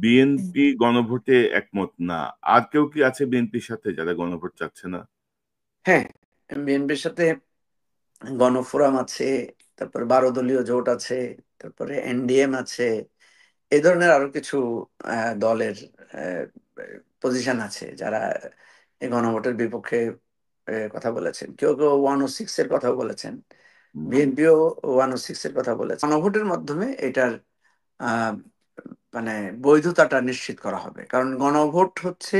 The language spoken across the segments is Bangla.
বিএনপি গণভোটে একমত না। আর কেউ কি আছে বিএনপির সাথে যারা গণভোট চাচ্ছে না? হ্যাঁ, বিএনপির সাথে গণফোরাম আছে, তারপরে 12 দলীয় জোট আছে, তারপরে এনডিএম আছে, এই ধরনের আরো কিছু দলের পজিশন আছে যারা এই গণভোটের বিপক্ষে কথা বলেছেন। কেউ কেউ 106 এর কথা বলেছেন, হুম। বিএনপিও 106 এর কথা বলেছে। গণভোটের মাধ্যমে এটার আহ, মানে বৈধতাটা নিশ্চিত করা হবে, কারণ গণভোট হচ্ছে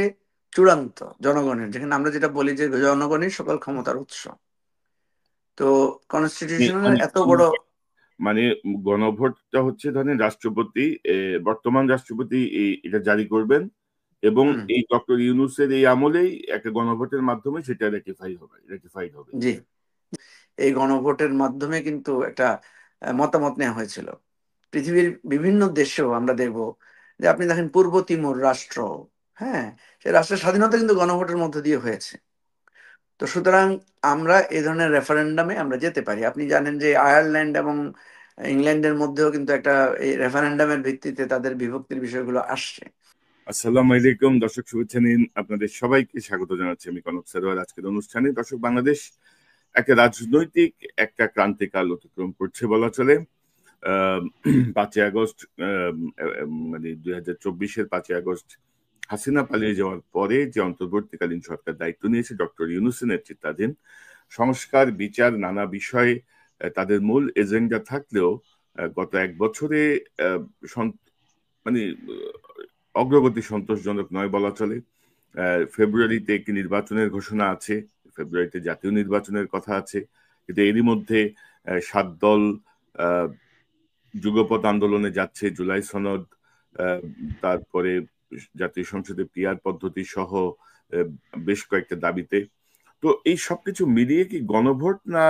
চূড়ান্ত জনগণের, যেখানে আমরা যেটা বলি যে জনগণই সকল ক্ষমতার উৎস। তো কনস্টিটিউশনের মানে এত বড়। মানে গণভোটটা হচ্ছে ধরেন রাষ্ট্রপতি, বর্তমান রাষ্ট্রপতি এটা জারি করবেন, এবং হুম, এই ডক্টর ইউনূসের এই আমলেই একটা গণভোটের মাধ্যমে সেটা রেটিফাইড হবে। জি, এই গণভোটের মাধ্যমে কিন্তু একটা মতামত নেওয়া হয়েছিল। পৃথিবীর বিভিন্ন দেশেও আমরা দেখব যে, আপনি দেখেন পূর্ব তিমুর রাষ্ট্র, হ্যাঁ, সেই রাষ্ট্রের স্বাধীনতা কিন্তু গণভোটের মধ্য দিয়ে হয়েছে। তো সুতরাং আমরা এই ধরনের রেফারেন্ডামে আমরা যেতে পারি। আপনি জানেন যে আয়ারল্যান্ড এবং ইংল্যান্ডের মধ্যেও কিন্তু একটা এই রেফারেন্ডামের ভিত্তিতে তাদের বিভক্তির বিষয়গুলো আসছে। আসসালামু আলাইকুম দর্শক, শুভেচ্ছা নিন। আপনাদের সবাইকে স্বাগত জানাচ্ছি আমি কনক সারোয়ার আজকের অনুষ্ঠানে। দর্শক, বাংলাদেশ একটা রাজনৈতিক একটা ক্রান্তিকাল অতিক্রম করছে বলা চলে। 5ই আগস্ট, মানে 2024-এর 5ই আগস্ট হাসিনা পালিয়ে যাওয়ার পরে যে অন্তর্বর্তীকালীন সরকার দায়িত্ব নিয়েছে ডক্টর ইউনূসের নেতৃত্বাধীন, সংস্কার বিচার নানা বিষয়ে তাদের মূল এজেন্ডা থাকলেও গত এক বছরে আহ, মানে অগ্রগতি সন্তোষজনক নয় বলা চলে। ফেব্রুয়ারিতে একটি নির্বাচনের ঘোষণা আছে, ফেব্রুয়ারিতে জাতীয় নির্বাচনের কথা আছে, কিন্তু এরই মধ্যে 7 দল আহ, যুগপৎ আন্দোলনে যাচ্ছে। জুলাই সনদ, আহ, তারপরে জাতীয় সংসদে পিআর পদ্ধতি সহ আহ, বেশ কয়েকটা দাবিতে। তো এই সবকিছু মিলিয়ে কি গণভোট না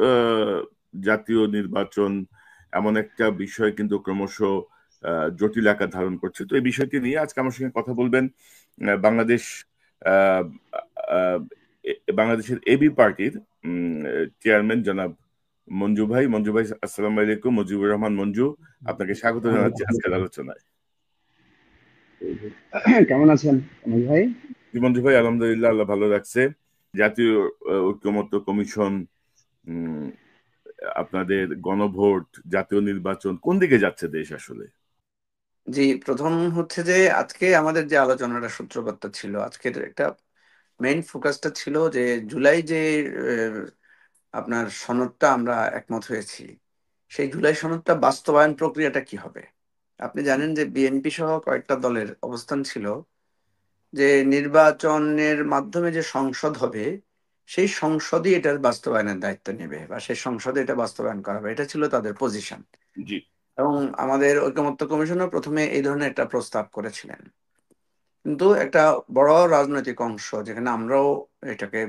আহ, জাতীয় নির্বাচন, এমন একটা বিষয় কিন্তু ক্রমশ জটিল আকার ধারণ করছে। তো এই বিষয়টি নিয়ে আজকে আমার সঙ্গে কথা বলবেন বাংলাদেশ আহ, আহ, বাংলাদেশের এবি পার্টির চেয়ারম্যান জনাব মঞ্জু ভাই। আসসালামু আলাইকুম, মুজিবুর রহমান মঞ্জু। আপনাকে স্বাগত জানাচ্ছি আজকের আলোচনায়। কেমন আছেন অমিত ভাই? জি মঞ্জু ভাই, আলহামদুলিল্লাহ, আল্লাহ ভালো রাখছে। জাতীয় ঐক্যমত্য কমিশন, উম, আপনাদের গণভোট, জাতীয় নির্বাচন, কোন দিকে যাচ্ছে দেশ আসলে? জি, প্রথম হচ্ছে যে আজকে আমাদের যে আলোচনাটা সূত্রপাতটা ছিল, আজকের একটা মেইন ফোকাসটা ছিল যে জুলাই যে আপনার সনদটা আমরা একমত হয়েছি, সেই জুলাই সনদটা বাস্তবায়ন প্রক্রিয়াটা কি হবে। আপনি জানেন যে বিএনপি সহ কয়েকটা দলের অবস্থান ছিল যে নির্বাচনের মাধ্যমে যে সংসদ হবে, সেই সংসদই এটার বাস্তবায়নের দায়িত্ব নেবে, বা সেই সংসদে এটা বাস্তবায়ন করা হবে, এটা ছিল তাদের পজিশন। জি। এবং আমাদের ঐকমত্য কমিশনও প্রথমে এই ধরনের একটা প্রস্তাব করেছিলেন। কিন্তু একটা বড় রাজনৈতিক অংশ, যেখানে আমরাও এটাকে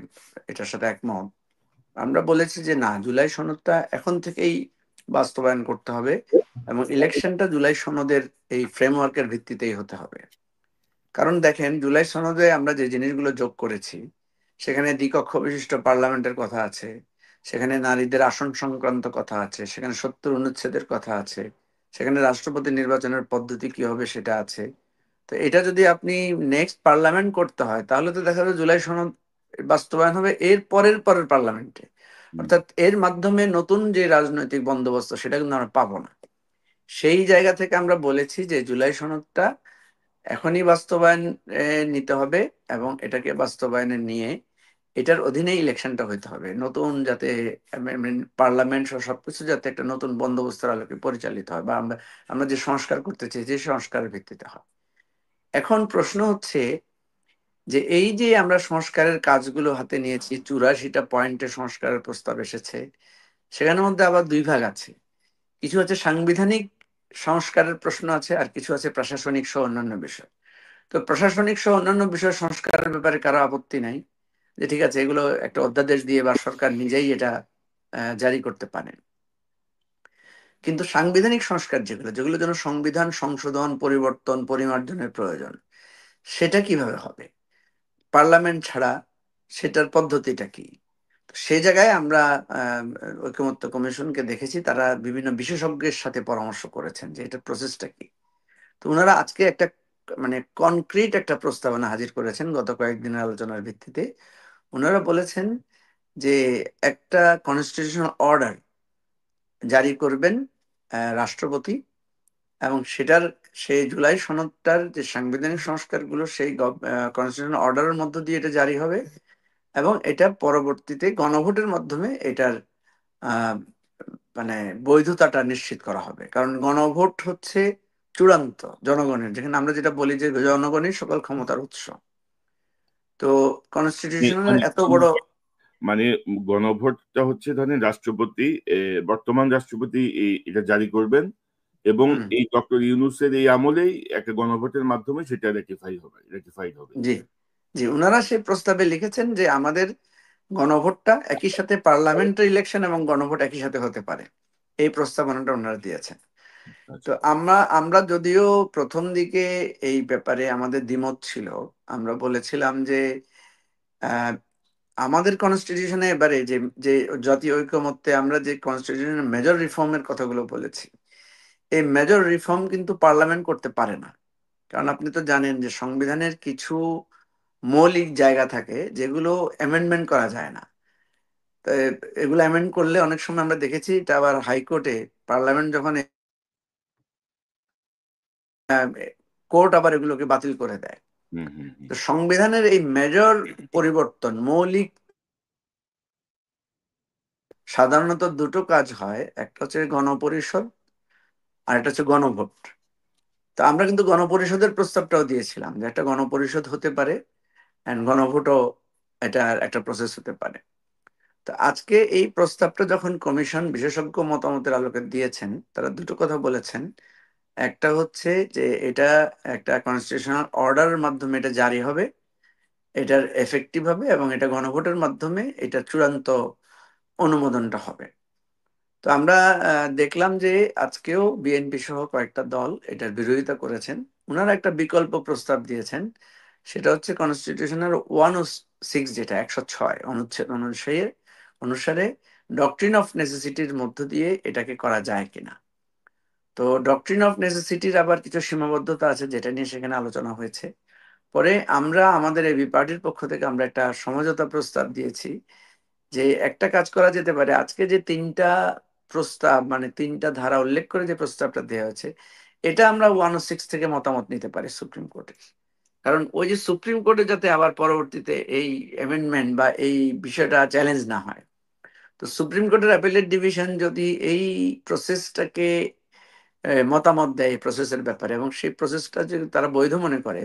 এটার সাথে একমত, আমরা বলেছি যে না, জুলাই সনদটা এখন থেকেই বাস্তবায়ন করতে হবে, এবং ইলেকশনটা জুলাই সনদের এই ফ্রেমওয়ার্কের ভিত্তিতেই হতে হবে। কারণ দেখেন, জুলাই সনদে আমরা যে জিনিসগুলো যোগ করেছি, সেখানে দ্বিকক্ষ বিশিষ্ট পার্লামেন্টের কথা আছে, সেখানে নারীদের আসন সংক্রান্ত কথা আছে, সেখানে 70 অনুচ্ছেদের কথা আছে, সেখানে রাষ্ট্রপতি নির্বাচনের পদ্ধতি কি হবে সেটা আছে। তো এটা যদি আপনি নেক্সট পার্লামেন্ট করতে হয়, তাহলে তো দেখা যাবে জুলাই সনদ বাস্তবায়ন হবে এর পরের পরের পার্লামেন্টে। হুম। অর্থাৎ এর মাধ্যমে নতুন যে রাজনৈতিক বন্দোবস্ত সেটা কিন্তু আমরা পাবো না। সেই জায়গা থেকে আমরা বলেছি যে জুলাই সনদটা এখনই বাস্তবায়ন নিতে হবে, এবং এটাকে বাস্তবায়নে নিয়ে এটার অধীনে ইলেকশনটা হইতে হবে, নতুন যাতে পার্লামেন্ট সহ সবকিছু যাতে একটা নতুন বন্দোবস্তের আলোকে পরিচালিত হয়, বা আমরা আমরা যে সংস্কার করতে চাই যে সংস্কারের ভিত্তিতে হয়। এখন প্রশ্ন হচ্ছে যে এই যে আমরা সংস্কারের কাজগুলো হাতে নিয়েছি, 84টা পয়েন্টে সংস্কারের প্রস্তাব এসেছে, সেখানের মধ্যে আবার দুই ভাগ আছে। কিছু হচ্ছে সাংবিধানিক সংস্কারের প্রশ্ন আছে, আর কিছু আছে প্রশাসনিক সহ অন্যান্য বিষয়। তো প্রশাসনিক সহ অন্যান্য বিষয় সংস্কারের ব্যাপারে কারো আপত্তি নাই, যে ঠিক আছে, এগুলো একটা অধ্যাদেশ দিয়ে বা সরকার নিজেই এটা জারি করতে পারেন। কিন্তু সাংবিধানিক সংস্কার যেগুলো যেগুলো যেন সংবিধান সংশোধন, পরিবর্তন, পরিমার্জনের প্রয়োজন, সেটা কিভাবে হবে পার্লামেন্ট ছাড়া, সেটার পদ্ধতিটা কি। তো সেই জায়গায় আমরা আহ, ঐকমত্য কমিশনকে দেখেছি, তারা বিভিন্ন বিশেষজ্ঞের সাথে পরামর্শ করেছেন যে এটার প্রসেসটা কি। তো ওনারা আজকে একটা মানে কনক্রিট একটা প্রস্তাবনা হাজির করেছেন গত কয়েকদিনের আলোচনার ভিত্তিতে। ওনারা বলেছেন যে একটা কনস্টিটিউশনাল অর্ডার জারি করবেন রাষ্ট্রপতি, এবং সেটার সেই জুলাই সনদটার যে সাংবিধানিক সংস্কারগুলো সেই কনস্টিটিউশনাল অর্ডারের মধ্য দিয়ে এটা জারি হবে, এবং এটা পরবর্তীতে গণভোটের মাধ্যমে এটার আহ, মানে বৈধতাটা নিশ্চিত করা হবে। কারণ গণভোট হচ্ছে চূড়ান্ত জনগণের, যেখানে আমরা যেটা বলি যে জনগণই সকল ক্ষমতার উৎস। তো কনস্টিটিউশনের মানে এত বড় মানে গণভোটটা হচ্ছে ধরেন রাষ্ট্রপতি, বর্তমান রাষ্ট্রপতি এটা জারি করবেন, এবং হুম, এই ডক্টর ইউনূসের এই আমলেই একটা গণভোটের মাধ্যমে সেটা রেটিফাইড হবে। জি জি, ওনারা সেই প্রস্তাবে লিখেছেন যে আমাদের গণভোটটা একই সাথে পার্লামেন্টারি ইলেকশন এবং গণভোট একই সাথে হতে পারে, এই প্রস্তাবনাটা ওনারা দিয়েছেন। তো আচ্ছা। আমরা আমরা যদিও প্রথম দিকে এই ব্যাপারে আমাদের দ্বিমত ছিল। আমরা বলেছিলাম যে আহ, আমাদের কনস্টিটিউশনে এবারে যে যে জাতীয় ঐকমত্যে আমরা যে কনস্টিটিউশনের মেজর রিফর্মের কথাগুলো বলেছি, এই মেজর রিফর্ম কিন্তু পার্লামেন্ট করতে পারে না। কারণ আপনি তো জানেন যে সংবিধানের কিছু মৌলিক জায়গা থাকে যেগুলো অ্যামেন্ডমেন্ট করা যায় না। তো এগুলো অ্যামেন্ড করলে অনেক সময় আমরা দেখেছি এটা আবার হাইকোর্টে, পার্লামেন্ট যখন কোর্ট আবার এগুলোকে বাতিল করে দেয়। হুম হুম হুম। তো সংবিধানের এই মেজর পরিবর্তন, মৌলিক, সাধারণত দুটো কাজ হয়, একটা হচ্ছে গণপরিষদ আর একটা হচ্ছে গণভোট। তো আমরা কিন্তু গণপরিষদের প্রস্তাবটাও দিয়েছিলাম যে একটা গণপরিষদ হতে পারে, অ্যান্ড গণভোটও এটা একটা প্রসেস হতে পারে। তো আজকে এই প্রস্তাবটা যখন কমিশন বিশেষজ্ঞ মতামতের আলোকে দিয়েছেন, তারা দুটো কথা বলেছেন। একটা হচ্ছে যে এটা একটা কনস্টিটিউশনাল অর্ডারের মাধ্যমে এটা জারি হবে, এটার এফেক্টিভ হবে, এবং এটা গণভোটের মাধ্যমে এটা চূড়ান্ত অনুমোদনটা হবে। তো আমরা দেখলাম যে আজকেও বিএনপি সহ কয়েকটা দল এটার বিরোধিতা করেছেন। ওনারা একটা বিকল্প প্রস্তাব দিয়েছেন, সেটা হচ্ছে কনস্টিটিউশনের 106, যেটা 106 অনুচ্ছেদ অনুসারে অনুসারে ডক্ট্রিন অফ নেসেসিটির মধ্য দিয়ে এটাকে করা যায় কিনা। তো ডক্ট্রিন অফ নেসেসিটির আবার কিছু সীমাবদ্ধতা আছে, যেটা নিয়ে সেখানে আলোচনা হয়েছে। পরে আমরা আমাদের এবি পার্টির পক্ষ থেকে আমরা একটা সমঝোতা প্রস্তাব দিয়েছি যে একটা কাজ করা যেতে পারে। আজকে যে তিনটা প্রস্তাব মানে তিনটা ধারা উল্লেখ করে যে প্রস্তাবটা দেওয়া হয়েছে, এটা আমরা 106 থেকে মতামত নিতে পারি সুপ্রিম কোর্টে। কারণ ওই যে সুপ্রিম কোর্টে যাতে আবার পরবর্তীতে এই অ্যামেন্ডমেন্ট বা এই বিষয়টা চ্যালেঞ্জ না হয়। তো সুপ্রিম কোর্টের অ্যাপেলেট ডিভিশন যদি এই প্রসেসটাকে মতামত দেয় এই প্রসেসের ব্যাপারে, এবং সেই প্রসেসটা যদি তারা বৈধ মনে করে,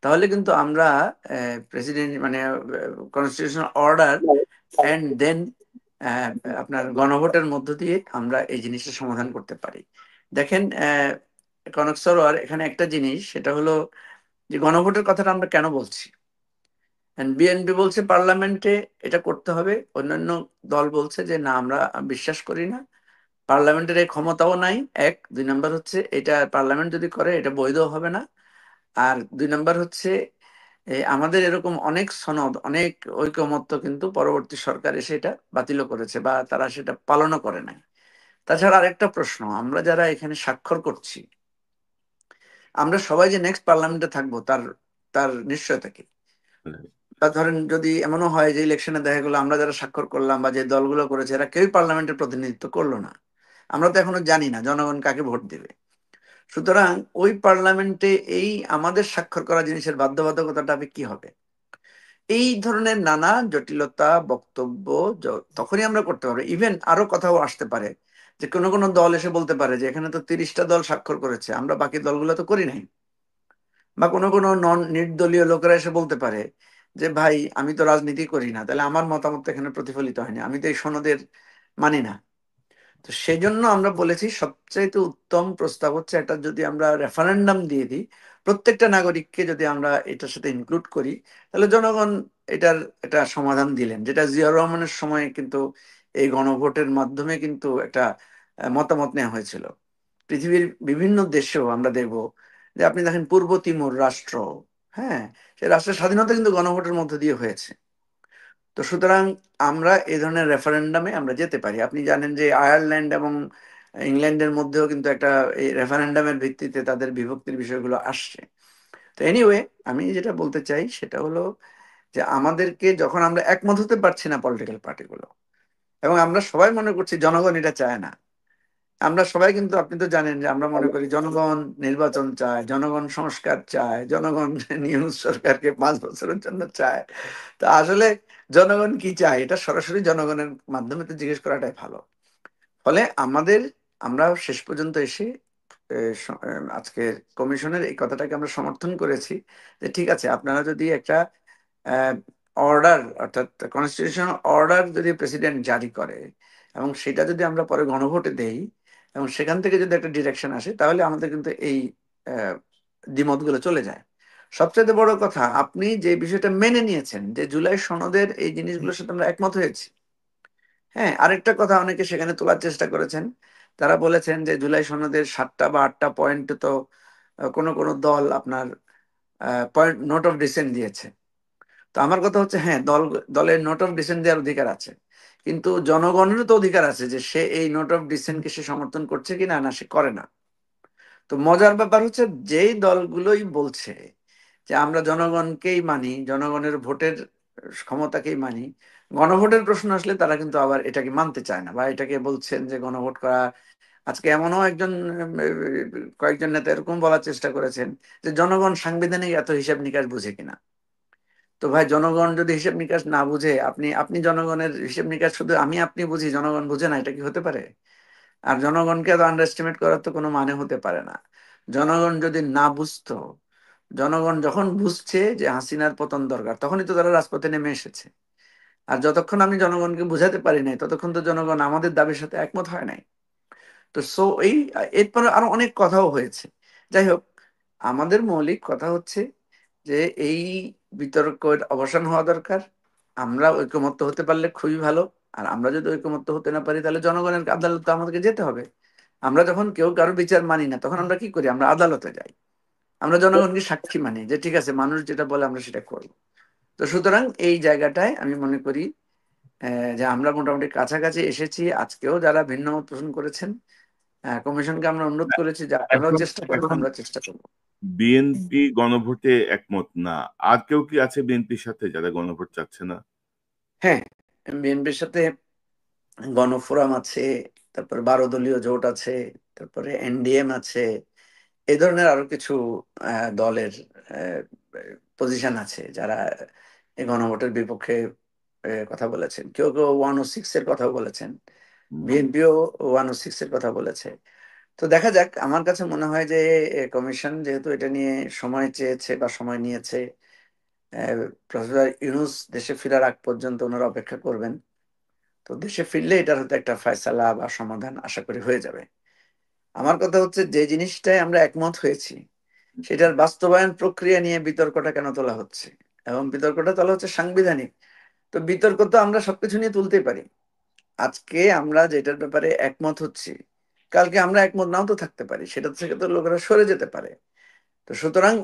তাহলে কিন্তু আমরা প্রেসিডেন্ট মানে কনস্টিটিউশনাল অর্ডার অ্যান্ড দেন আপনার গণভোটের মধ্য দিয়ে আমরা এই জিনিসটা সমাধান করতে পারি। দেখেন কনক সরোয়ার, এখানে একটা জিনিস, সেটা হলো যে গণভোটের কথাটা আমরা কেন বলছি। বিএনপি বলছে পার্লামেন্টে এটা করতে হবে, অন্যান্য দল বলছে যে না, আমরা বিশ্বাস করি না, পার্লামেন্টের এই ক্ষমতাও নাই। এক, দুই নাম্বার হচ্ছে এটা পার্লামেন্ট যদি করে এটা বৈধ হবে না। আর দুই নাম্বার হচ্ছে আমাদের এরকম অনেক সনদ, অনেক ঐকমত্য কিন্তু পরবর্তী সরকার এসে এটা বাতিলও করেছে বা তারা সেটা পালনও করে নাই। তাছাড়া আরেকটা প্রশ্ন, আমরা যারা এখানে স্বাক্ষর করছি, আমরা সবাই যে নেক্সট পার্লামেন্টে থাকবো তার তার নিশ্চয়তা কি? বা ধরেন যদি এমনও হয় যে ইলেকশনে দেখা গেলো আমরা যারা স্বাক্ষর করলাম বা যে দলগুলো করেছে এরা কেউই পার্লামেন্টের প্রতিনিধিত্ব করলো না, আমরা তো এখনো জানি না জনগণ কাকে ভোট দেবে। সুতরাং ওই পার্লামেন্টে এই আমাদের স্বাক্ষর করা জিনিসের বাধ্যবাধকতাটা কি হবে? এই ধরনের নানা জটিলতা বক্তব্য তখনই আমরা করতে পারবো। ইভেন আরো কথাও আসতে পারে যে কোনো কোনো দল এসে বলতে পারে যে এখানে তো 30টা দল স্বাক্ষর করেছে, আমরা বাকি দলগুলো তো করি নাই। বা কোনো কোনো নন নির্দলীয় লোকেরা এসে বলতে পারে যে ভাই আমি তো রাজনীতি করি না, তাহলে আমার মতামত তো এখানে প্রতিফলিত হয়নি, আমি তো এই সনদের মানি না। তো সেই জন্য আমরা বলেছি সবচাইতে উত্তম প্রস্তাব হচ্ছে এটা যদি আমরা রেফারেন্ডাম দিয়ে দিই, প্রত্যেকটা নাগরিককে যদি আমরা এটার সাথে ইনক্লুড করি, তাহলে জনগণ এটার একটা সমাধান দিলেন। যেটা জিয়াউর রহমানের সময় কিন্তু এই গণভোটের মাধ্যমে কিন্তু একটা মতামত নেওয়া হয়েছিল। পৃথিবীর বিভিন্ন দেশেও আমরা দেখব যে আপনি দেখেন পূর্ব তিমুর রাষ্ট্র, হ্যাঁ, সেই রাষ্ট্রের স্বাধীনতা কিন্তু গণভোটের মধ্য দিয়ে হয়েছে। তো সুতরাং আমরা এই ধরনের রেফারেন্ডামে আমরা যেতে পারি। আপনি জানেন যে আয়ারল্যান্ড এবং ইংল্যান্ডের মধ্যেও কিন্তু একটা এই রেফারেন্ডামের ভিত্তিতে তাদের বিভক্তির বিষয়গুলো আসছে। তো এনিওয়ে, আমি যেটা বলতে চাই সেটা হলো যে আমাদেরকে যখন আমরা একমত হতে পারছি না পলিটিক্যাল পার্টিগুলো, এবং আমরা সবাই মনে করছি জনগণ এটা চায় না। আমরা সবাই কিন্তু, আপনি তো জানেন যে আমরা মনে করি জনগণ নির্বাচন চায়, জনগণ সংস্কার চায়, জনগণ নিউজ সরকারকে 5 বছরের জন্য চায়। তো আসলে জনগণ কি চায় এটা সরাসরি জনগণের মাধ্যমে তো জিজ্ঞেস করাটাই ভালো। ফলে আমরা শেষ পর্যন্ত এসে আজকে কমিশনের এই কথাটাকে আমরা সমর্থন করেছি যে ঠিক আছে, আপনারা যদি একটা অর্ডার, অর্থাৎ কনস্টিটিউশনাল অর্ডার যদি প্রেসিডেন্ট জারি করে এবং সেটা যদি আমরা পরে গণভোটে দেই এবং সেখান থেকে যদি একটা ডিরেকশন আসে, তাহলে আমাদের কিন্তু এই দ্বিমতগুলো চলে যায়। সবচেয়ে বড় কথা, আপনি যে বিষয়টা মেনে নিয়েছেন যে জুলাই সনদের এই জিনিসগুলোর সাথে আমরা একমত হয়েছি। হ্যাঁ, আরেকটা কথা অনেকে সেখানে তোলার চেষ্টা করেছেন। তারা বলেছেন যে জুলাই সনদের 7টা বা 8টা পয়েন্ট তো কোনো কোনো দল আপনার পয়েন্ট নোট অফ ডিসেন্ট দিয়েছে। তো আমার কথা হচ্ছে, হ্যাঁ, দলের নোট অফ ডিসেন্ট দেওয়ার অধিকার আছে, কিন্তু জনগণেরও তো অধিকার আছে যে সে এই নোট অফ ডিসেন্টকে সে সমর্থন করছে কিনা, না সে করে না। তো মজার ব্যাপার হচ্ছে, যেই দলগুলোই বলছে যে আমরা জনগণকেই মানি, জনগণের ভোটের ক্ষমতাকেই মানি, গণভোটের প্রশ্ন আসলে তারা কিন্তু আবার এটাকে মানতে চায় না, বা এটাকে বলছেন যে গণভোট করা। আজকে এমনও কয়েকজন নেতা এরকম বলার চেষ্টা করেছেন যে জনগণ সাংবিধানিক এত হিসাব নিকাশ বুঝে কিনা। তো ভাই, জনগণ যদি হিসেব নিকাশ না বুঝে, আপনি আপনি জনগণের হিসেব নিকাশ শুধু আমি আপনি বুঝি, জনগণ বুঝে না, এটা কি হতে পারে? আর জনগণকে তো আন্ডার এস্টিমেট করার তো কোনো মানে হতে পারে না। জনগণ যদি না বুঝতো, জনগণ যখন বুঝছে যে হাসিনার পতন দরকার, তখনই তো তারা রাজপথে নেমে এসেছে। আর যতক্ষণ আমি জনগণকে বুঝাতে পারি নাই, ততক্ষণ তো জনগণ আমাদের দাবির সাথে একমত হয় নাই। তো এরপরে আরো অনেক কথাও হয়েছে। যাই হোক, আমাদের মৌলিক কথা হচ্ছে যে এই বিতর্কের অবসান হওয়া দরকার। আমরা ঐকমত্য হতে পারলে খুবই ভালো। আর আমরা যদি ঐকমত্য হতে না পারি, তাহলে জনগণের আদালতে আমাদেরকে যেতে হবে। আমরা যখন কেউ কারো বিচার মানি না, তখন আমরা কি করি? আমরা আদালতে যাই। আমরা জনগণকে সাক্ষী মানি যে ঠিক আছে, মানুষ যেটা বলে আমরা সেটা করব। তো সুতরাং এই জায়গাটায় আমি মনে করি যে আমরা মোটামুটি কাছাকাছি এসেছি। আজকেও যারা ভিন্ন মত পোষণ করেছেন, কমিশনকে আমরা অনুরোধ করেছি যে আপনারাও এখন চেষ্টা করেন, এখন আমরা চেষ্টা করবো। বিএনপি গণভোটে একমত না, আর কেউ কি আছে বিএনপির সাথে যারা গণভোট চাচ্ছে না? হ্যাঁ, বিএনপির সাথে গণফোরাম আছে, তারপরে 12 দলীয় জোট আছে, তারপরে এনডিএম আছে, এই ধরনের আরো কিছু দলের পজিশন আছে যারা এই গণভোটের বিপক্ষে কথা বলেছেন। কেউ কেউ 106 এর কথা বলেছেন, বিএনপিও 106 এর কথা বলেছে। তো দেখা যাক। আমার কাছে মনে হয় যে কমিশন যেহেতু এটা নিয়ে সময় চেয়েছে বা সময় নিয়েছে, প্রফেসর ইউনূস দেশে ফেরার আগ পর্যন্ত ওনারা অপেক্ষা করবেন। তো দেশে ফিরলে এটার হয়তো একটা ফয়সালা বা সমাধান আশা করি হয়ে যাবে। আমার কথা হচ্ছে, যে জিনিসটাই আমরা একমত হয়েছি সেটার বাস্তবায়ন প্রক্রিয়া নিয়ে বিতর্কটা কেন তোলা হচ্ছে, এবং বিতর্কটা তোলা হচ্ছে সাংবিধানিক। তো বিতর্ক তো আমরা সবকিছু নিয়ে তুলতেই পারি। আজকে আমরা যেটার ব্যাপারে একমত হচ্ছি, কালকে আমরা একমত নাও তো থাকতে পারি, সেটা থেকে তো লোকেরা সরে যেতে পারে। তো সুতরাং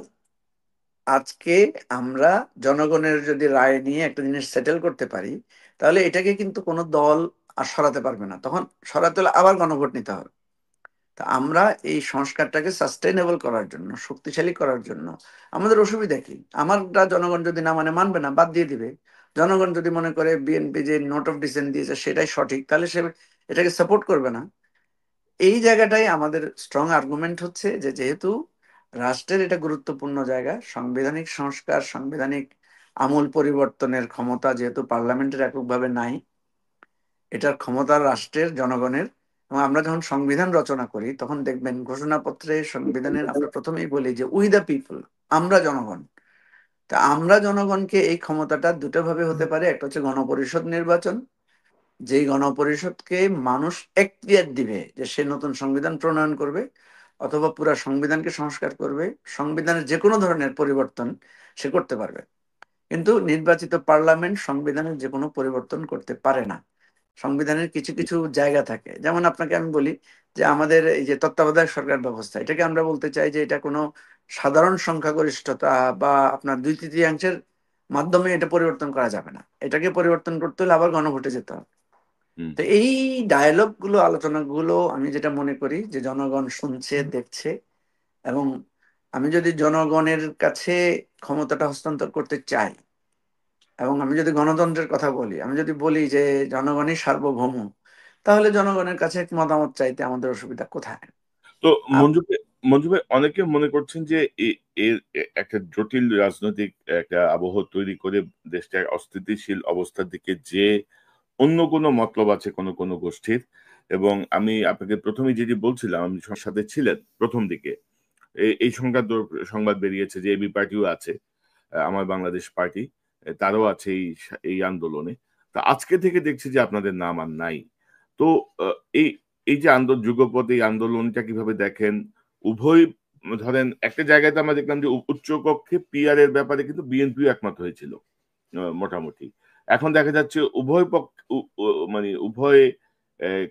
আজকে আমরা জনগণের যদি রায় নিয়ে একটা জিনিস সেটেল করতে পারি, তাহলে এটাকে কিন্তু কোনো দল আর সরাতে পারবে না। তখন সরাতে হলে আবার গণভোট নিতে হবে। তা আমরা এই সংস্কারটাকে সাস্টেইনেবল করার জন্য, শক্তিশালী করার জন্য, আমাদের অসুবিধা কি? আমারটা জনগণ যদি না মানে, মানবে না, বাদ দিয়ে দিবে। জনগণ যদি মনে করে বিএনপি যে নোট অফ ডিসেন্ট দিয়েছে সেটাই সঠিক, তাহলে সে এটাকে সাপোর্ট করবে না। এই জায়গাটাই আমাদের স্ট্রং আর্গুমেন্ট হচ্ছে যে যেহেতু রাষ্ট্রের এটা গুরুত্বপূর্ণ জায়গা, সাংবিধানিক সংস্কার, সাংবিধানিক আমূল পরিবর্তনের ক্ষমতা যেহেতু পার্লামেন্টের এককভাবে নাই, এটার ক্ষমতা রাষ্ট্রের, জনগণের। এবং আমরা যখন সংবিধান রচনা করি, তখন দেখবেন ঘোষণাপত্রে, সংবিধানের আমরা প্রথমেই বলি যে উই দ্য পিপল, আমরা জনগণ। তা আমরা জনগণকে এই ক্ষমতাটা দুটো ভাবে হতে পারে। একটা হচ্ছে গণপরিষদ নির্বাচন, যেই গণপরিষদকে মানুষ এখতিয়ার দিবে যে সে নতুন সংবিধান প্রণয়ন করবে, অথবা পুরা সংবিধানকে সংস্কার করবে, সংবিধানের যে কোনো ধরনের পরিবর্তন সে করতে পারবে। কিন্তু নির্বাচিত পার্লামেন্ট সংবিধানের যে কোনো পরিবর্তন করতে পারে না। সংবিধানের কিছু কিছু জায়গা থাকে, যেমন আপনাকে আমি বলি যে আমাদের এই যে তত্ত্বাবধায়ক সরকার ব্যবস্থা, এটাকে আমরা বলতে চাই যে এটা কোনো সাধারণ সংখ্যাগরিষ্ঠতা বা আপনার 2/3 মাধ্যমে এটা পরিবর্তন করা যাবে না। এটাকে পরিবর্তন করতে হলে আবার গণভোটে যেতে হবে। হুম। তো এই ডায়ালগ গুলো, আলোচনাগুলো আমি যেটা মনে করি যে জনগণ শুনছে, দেখছে, এবং আমি যদি জনগণের কাছে ক্ষমতাটা হস্তান্তর করতে চাই, এবং আমি যদি গণতন্ত্রের কথা বলি, আমি যদি বলি যে জনগণই সার্বভৌম, তাহলে জনগণের কাছে মতামত চাইতে আমাদের অসুবিধা কোথায়? তো মঞ্জু ভাই অনেকে মনে করছেন যে এর একটা জটিল রাজনৈতিক একটা আবহ তৈরি করে দেশটা অস্থিতিশীল অবস্থার দিকে যে অন্য কোনো মতলব আছে কোনো কোনো গোষ্ঠীর। এবং আমি আপনাকে প্রথমেই যেটি বলছিলাম, আপনি সাথে ছিলেন প্রথম দিকে, এই সংবাদ বেরিয়েছে যে এবি পার্টিও আছে, আমার বাংলাদেশ পার্টি, তারও আছে এই আন্দোলনে। তা আজকে থেকে দেখছি যে আপনাদের নাম আর নাই। তো এই এই যে যুগপৎ এই আন্দোলনটা কিভাবে দেখেন? উভয়, ধরেন একটা জায়গায় তো আমরা দেখলাম যে উচ্চ কক্ষে পিআর এর ব্যাপারে কিন্তু বিএনপিও একমত হয়েছিল মোটামুটি। এখন দেখা যাচ্ছে উভয় পক্ষ মানে উভয়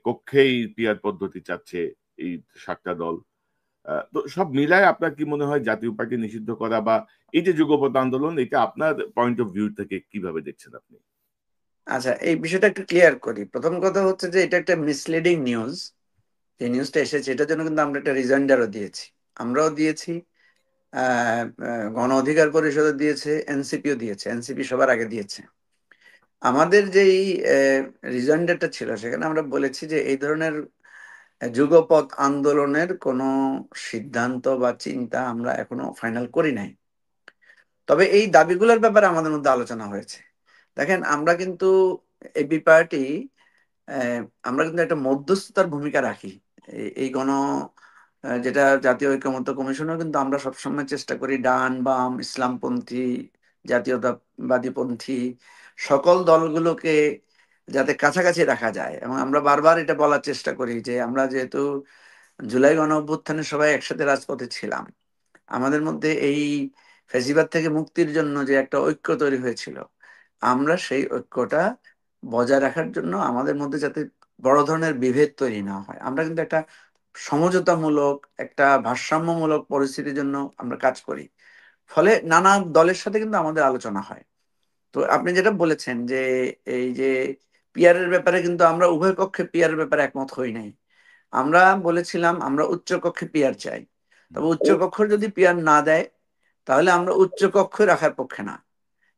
কক্ষেই পিআর পদ্ধতি চাচ্ছে এই 7টা দল। তো সব মিলায় আপনার কি মনে হয় জাতীয় পার্টি নিষিদ্ধ করা বা এই যে যুগপৎ আন্দোলন, এটা আপনার পয়েন্ট অফ ভিউ থেকে কিভাবে দেখছেন আপনি? আচ্ছা, এই বিষয়টা একটু ক্লিয়ার করি। প্রথম কথা হচ্ছে যে এটা একটা মিসলিডিং নিউজ। যে নিউজটা এসেছে এটার জন্য কিন্তু আমরা একটা রিজাইন্ডারও দিয়েছি, আমরাও দিয়েছি, গণ অধিকার পরিষদও দিয়েছে, এনসিপিও দিয়েছে, এনসিপি সবার আগে দিয়েছে। আমাদের যেই রিজাইন্ডারটা ছিল সেখানে আমরা বলেছি যে এই ধরনের যুগপৎ আন্দোলনের কোনো সিদ্ধান্ত বা চিন্তা আমরা এখনো ফাইনাল করি নাই। তবে এই দাবিগুলোর ব্যাপারে আমাদের মধ্যে আলোচনা হয়েছে। দেখেন, আমরা কিন্তু এবি পার্টি, আমরা কিন্তু একটা মধ্যস্থতার ভূমিকা রাখি। এই যেটা জাতীয় ঐকমত্য কমিশনও কিন্তু আমরা সবসময় চেষ্টা করি ডান বাম ইসলামপন্থী জাতীয়তাবাদীপন্থী সকল দলগুলোকে যাতে কাছাকাছি রাখা যায়, এবং আমরা বারবার এটা বলার চেষ্টা করি যে আমরা যেহেতু জুলাই গণ অভ্যুত্থানে সবাই একসাথে রাজপথে ছিলাম, আমাদের মধ্যে এই ফ্যাসিবাদ থেকে মুক্তির জন্য যে একটা ঐক্য তৈরি হয়েছিল, আমরা সেই ঐক্যটা বজায় রাখার জন্য আমাদের মধ্যে যাতে বড় ধরনের বিভেদ তৈরি না হয়, আমরা কিন্তু একটা সমঝোতামূলক, একটা ভারসাম্যমূলক পরিস্থিতির জন্য আমরা কাজ করি। ফলে নানা দলের সাথে কিন্তু আমাদের আলোচনা হয়। তো আপনি যেটা বলেছেন যে এই যে পিয়ার এর ব্যাপারে, কিন্তু আমরা উভয় পক্ষে পিয়ার এর ব্যাপারে একমত হই নাই। আমরা বলেছিলাম আমরা উচ্চ কক্ষে পিয়ার চাই, তবে উচ্চ কক্ষ যদি পিয়ার না দেয় তাহলে আমরা উচ্চ কক্ষে রাখার পক্ষে না,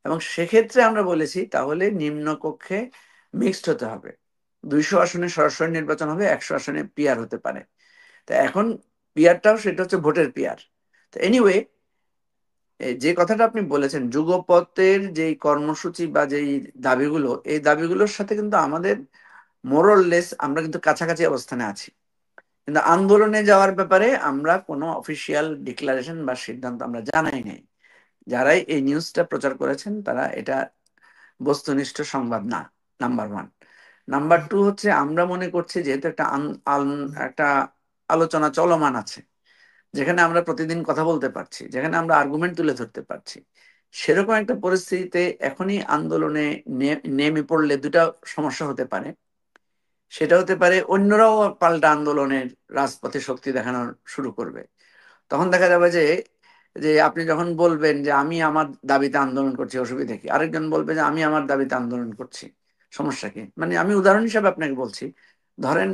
এবং সেক্ষেত্রে আমরা বলেছি তাহলে নিম্ন কক্ষে মিক্সড হতে হবে। 200 আসনে সরাসরি নির্বাচন হবে, 100 আসনে পিয়ার হতে পারে। তো এখন পিয়ারটাও সেটা হচ্ছে ভোটের পিয়ার। তো এনিওয়ে, যে কথাটা আপনি বলেছেন যুগপথের যেই কর্মসূচি বা যেই দাবিগুলো, এই দাবিগুলোর সাথে কিন্তু আমাদের মোরললেস আমরা কিন্তু কাছাকাছি অবস্থানে আছি। কিন্তু আন্দোলনে যাওয়ার ব্যাপারে আমরা কোনো অফিসিয়াল ডিক্লারেশন বা সিদ্ধান্ত আমরা জানাই নাই। যারাই এই নিউজটা প্রচার করেছেন তারা এটা বস্তুনিষ্ঠ সংবাদ না, নাম্বার ওয়ান। নাম্বার টু হচ্ছে আমরা মনে করছি যেহেতু একটা আলোচনা চলমান আছে, যেখানে আমরা প্রতিদিন কথা বলতে পারছি, যেখানে আমরা আর্গুমেন্ট তুলে ধরতে পারছি, সেরকম একটা পরিস্থিতিতে এখনই আন্দোলনে নেমে পড়লে দুটা সমস্যা হতে পারে। সেটা হতে পারে অন্যরাও পাল্টা আন্দোলনের রাজপথে শক্তি দেখানো শুরু করবে। তখন দেখা যাবে যে যে আপনি যখন বলবেন যে আমি আমার দাবিতে আন্দোলন করছি, অসুবিধা কি? আরেকজন বলবে যে আমি আমার দাবিতে আন্দোলন করছি, সমস্যা কি? মানে আমি উদাহরণ হিসাবে আপনাকে বলছি, ধরেন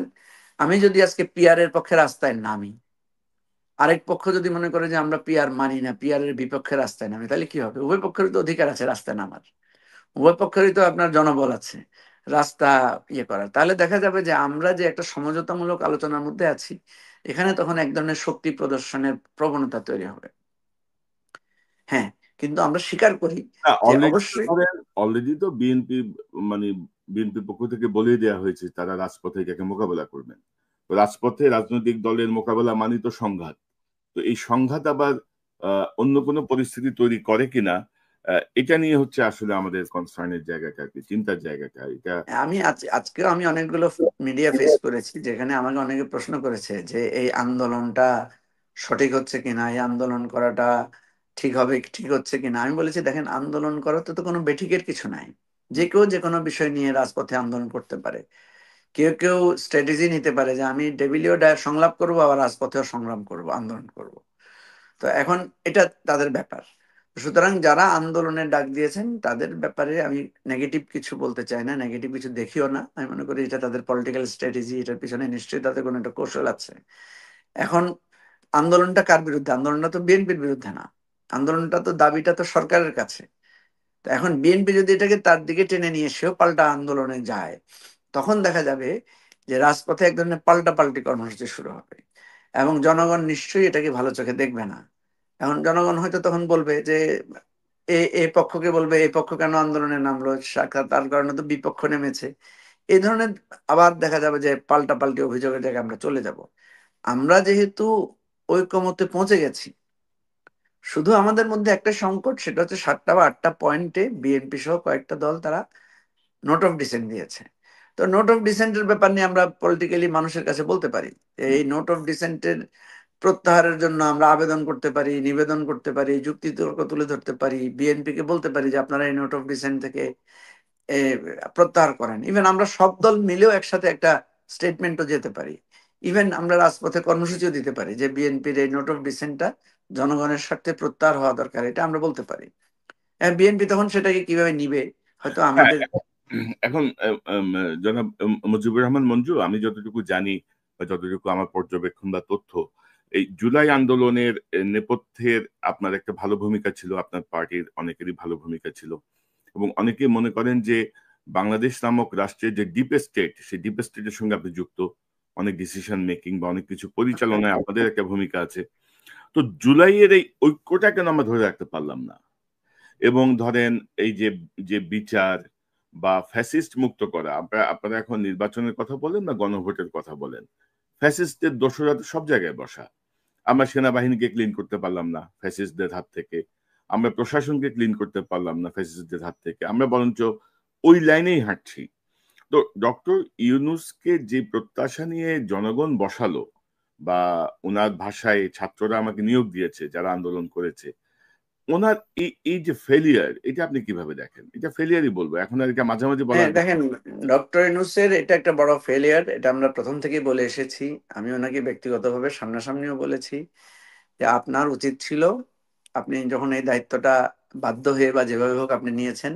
আমি যদি আজকে পিআর এর পক্ষে রাস্তায় নামি, আরেক পক্ষ যদি মনে করে যে আমরা পিআর মানি না, পিআর এর বিপক্ষে রাস্তায় নামি, তাহলে কি হবে? উভয় পক্ষের তো অধিকার আছে রাস্তায় নামার, উভয় পক্ষেরই তো আপনার জনবল আছে রাস্তা করার। তাহলে দেখা যাবে যে আমরা যে একটা সমঝোতামূলক আলোচনার মধ্যে আছি, এখানে তখন এক ধরনের শক্তি প্রদর্শনের প্রবণতা তৈরি হবে। হ্যাঁ, কিন্তু আমরা স্বীকার করি না, যে অলরেডি অবশ্যই ধরেন, অলরেডি তো বিএনপি, মানে বিএনপির পক্ষ থেকে বলে দেওয়া হয়েছে তারা রাজপথে এটাকে মোকাবেলা করবেন। তো রাজপথে রাজনৈতিক দলের মোকাবেলা মানে তো সংঘাত। তো এই সংঘাত আবার অন্য কোনো পরিস্থিতি তৈরি করে কিনা, এটা নিয়ে হচ্ছে আসলে আমাদের কনসার্নের জায়গাটা আর কি, চিন্তার জায়গাটা এটা। আজকেও আমি অনেকগুলো মিডিয়া ফেস করেছি যেখানে আমাকে অনেকে প্রশ্ন করেছে যে এই আন্দোলনটা সঠিক হচ্ছে কিনা, এই আন্দোলন করাটা ঠিক হচ্ছে কিনা। আমি বলেছি দেখেন, আন্দোলন করার তো কোনো বেঠিকের কিছু নাই। যে কেউ যে কোনো বিষয় নিয়ে রাজপথে আন্দোলন করতে পারে। কেউ কেউ স্ট্র্যাটেজি নিতে পারে যে আমি টেবিলেও সংলাপ করবো, আবার রাজপথেও সংগ্রাম করব, আন্দোলন করব। তো এখন এটা তাদের ব্যাপার। সুতরাং যারা আন্দোলনের ডাক দিয়েছেন তাদের ব্যাপারে আমি নেগেটিভ কিছু বলতে চাই না, নেগেটিভ কিছু দেখিও না। আমি মনে করি এটা তাদের পলিটিক্যাল স্ট্র্যাটেজি, এটার পিছনে নিশ্চয়ই তাদের কোনো একটা কৌশল আছে। এখন আন্দোলনটা কার বিরুদ্ধে? আন্দোলনটা তো বিএনপির বিরুদ্ধে না, আন্দোলনটা তো দাবিটা তো সরকারের কাছে। তো এখন বিএনপি যদি এটাকে তার দিকে টেনে নিয়ে এসেও পাল্টা আন্দোলনে যায়, তখন দেখা যাবে যে রাজপথে এক ধরনের পাল্টা পাল্টি কর্মসূচি শুরু হবে এবং জনগণ নিশ্চয়ই এটাকে ভালো চোখে দেখবে না। এখন জনগণ হয়তো তখন বলবে যে এই পক্ষকে বলবে এই পক্ষ কেন আন্দোলনে নামলো, তার কারণে তো বিপক্ষ নেমেছে। এই ধরনের আবার দেখা যাবে যে পাল্টা পাল্টি অভিযোগের জায়গায় আমরা চলে যাব। আমরা যেহেতু ঐকমত্যে পৌঁছে গেছি, শুধু আমাদের মধ্যে একটা সংকট, সেটা হচ্ছে 7টা বা 8টা পয়েন্টে বিএনপি সহ কয়েকটা দল তারা নোট অফ ডিসেন্ট দিয়েছে। তো নোট অফ ডিসেন্টের ব্যাপার নিয়ে আমরা পলিটিক্যালি মানুষের কাছে বলতে পারি যে এই নোট অফ ডিসেন্টের প্রত্যাহারের জন্য আমরা আবেদন করতে পারি, নিবেদন করতে পারি, যুক্তি তর্ক তুলে ধরতে পারি, বিএনপি কে বলতে পারি যে আপনারা এই নোট অফ ডিসেন্ট থেকে এ, প্রত্যাহার করেন। ইভেন আমরা সব দল মিলেও একসাথে একটা স্টেটমেন্টও যেতে পারি। ইভেন আমরা রাজপথে কর্মসূচিও দিতে পারি যে বিএনপির এই নোট অফ ডিসেন্টটা জনগণের স্বার্থে প্রত্যাহার হওয়া দরকার, এটা আমরা বলতে পারি। বিএনপি তখন সেটাকে কিভাবে নিবে হয়তো হ্যাঁ, আমাদের। এখন জনাব মুজিবুর রহমান মঞ্জু, আমি যতটুকু জানি বা যতটুকু আমার পর্যবেক্ষণ বা তথ্য, এই জুলাই আন্দোলনের নেপথ্যের আপনার একটা ভালো ভূমিকা ছিল, আপনার পার্টির অনেকেরই ভালো ভূমিকা ছিল, এবং অনেকে মনে করেন যে বাংলাদেশ নামক রাষ্ট্রের যে ডিপ স্টেট, সেই ডিপ স্টেটের সঙ্গে আপনি যুক্ত, অনেক ডিসিশন মেকিং বা অনেক কিছু পরিচালনায় আপনাদের একটা ভূমিকা আছে। তো জুলাইয়ের এই ঐক্যটা কেন আমরা ধরে রাখতে পারলাম না? এবং ধরেন এই যে যে বিচার বা ফ্যাসিস্ট মুক্ত করা, আপনারা এখন নির্বাচনের কথা বলেন না গণভোটের কথা বলেন, ফ্যাসিস্টদের দোষরা তো সব জায়গায় বসা। আমরা সেনাবাহিনীকে ক্লিন করতে পারলাম না ফ্যাসিস্টদের হাত থেকে, আমরা প্রশাসনকে ক্লিন করতে পারলাম না ফ্যাসিস্টদের হাত থেকে, আমরা বরঞ্চ ওই লাইনেই হাঁটছি। তো ডক্টর ইউনূসকে যে প্রত্যাশা নিয়ে জনগণ বসালো, বা ওনার ভাষায় ছাত্ররা আমাকে নিয়োগ দিয়েছে যারা আন্দোলন করেছে, ওনার এই যে ফেলিয়ার, এটা আপনি কিভাবে দেখেন? এটা ফেলিয়ারই বলবো, এখন আর এটা মাঝামাঝি হ্যাঁ বলার দেখেন, ডক্টর ইউনূসের এটা একটা বড় ফেলিয়ার, এটা আমরা প্রথম থেকেই বলে এসেছি। আমি ওনাকে ব্যক্তিগতভাবে সামনাসামনিও বলেছি যে আপনার উচিত ছিল, আপনি যখন এই দায়িত্বটা বাধ্য হয়ে বা যেভাবে হোক আপনি নিয়েছেন,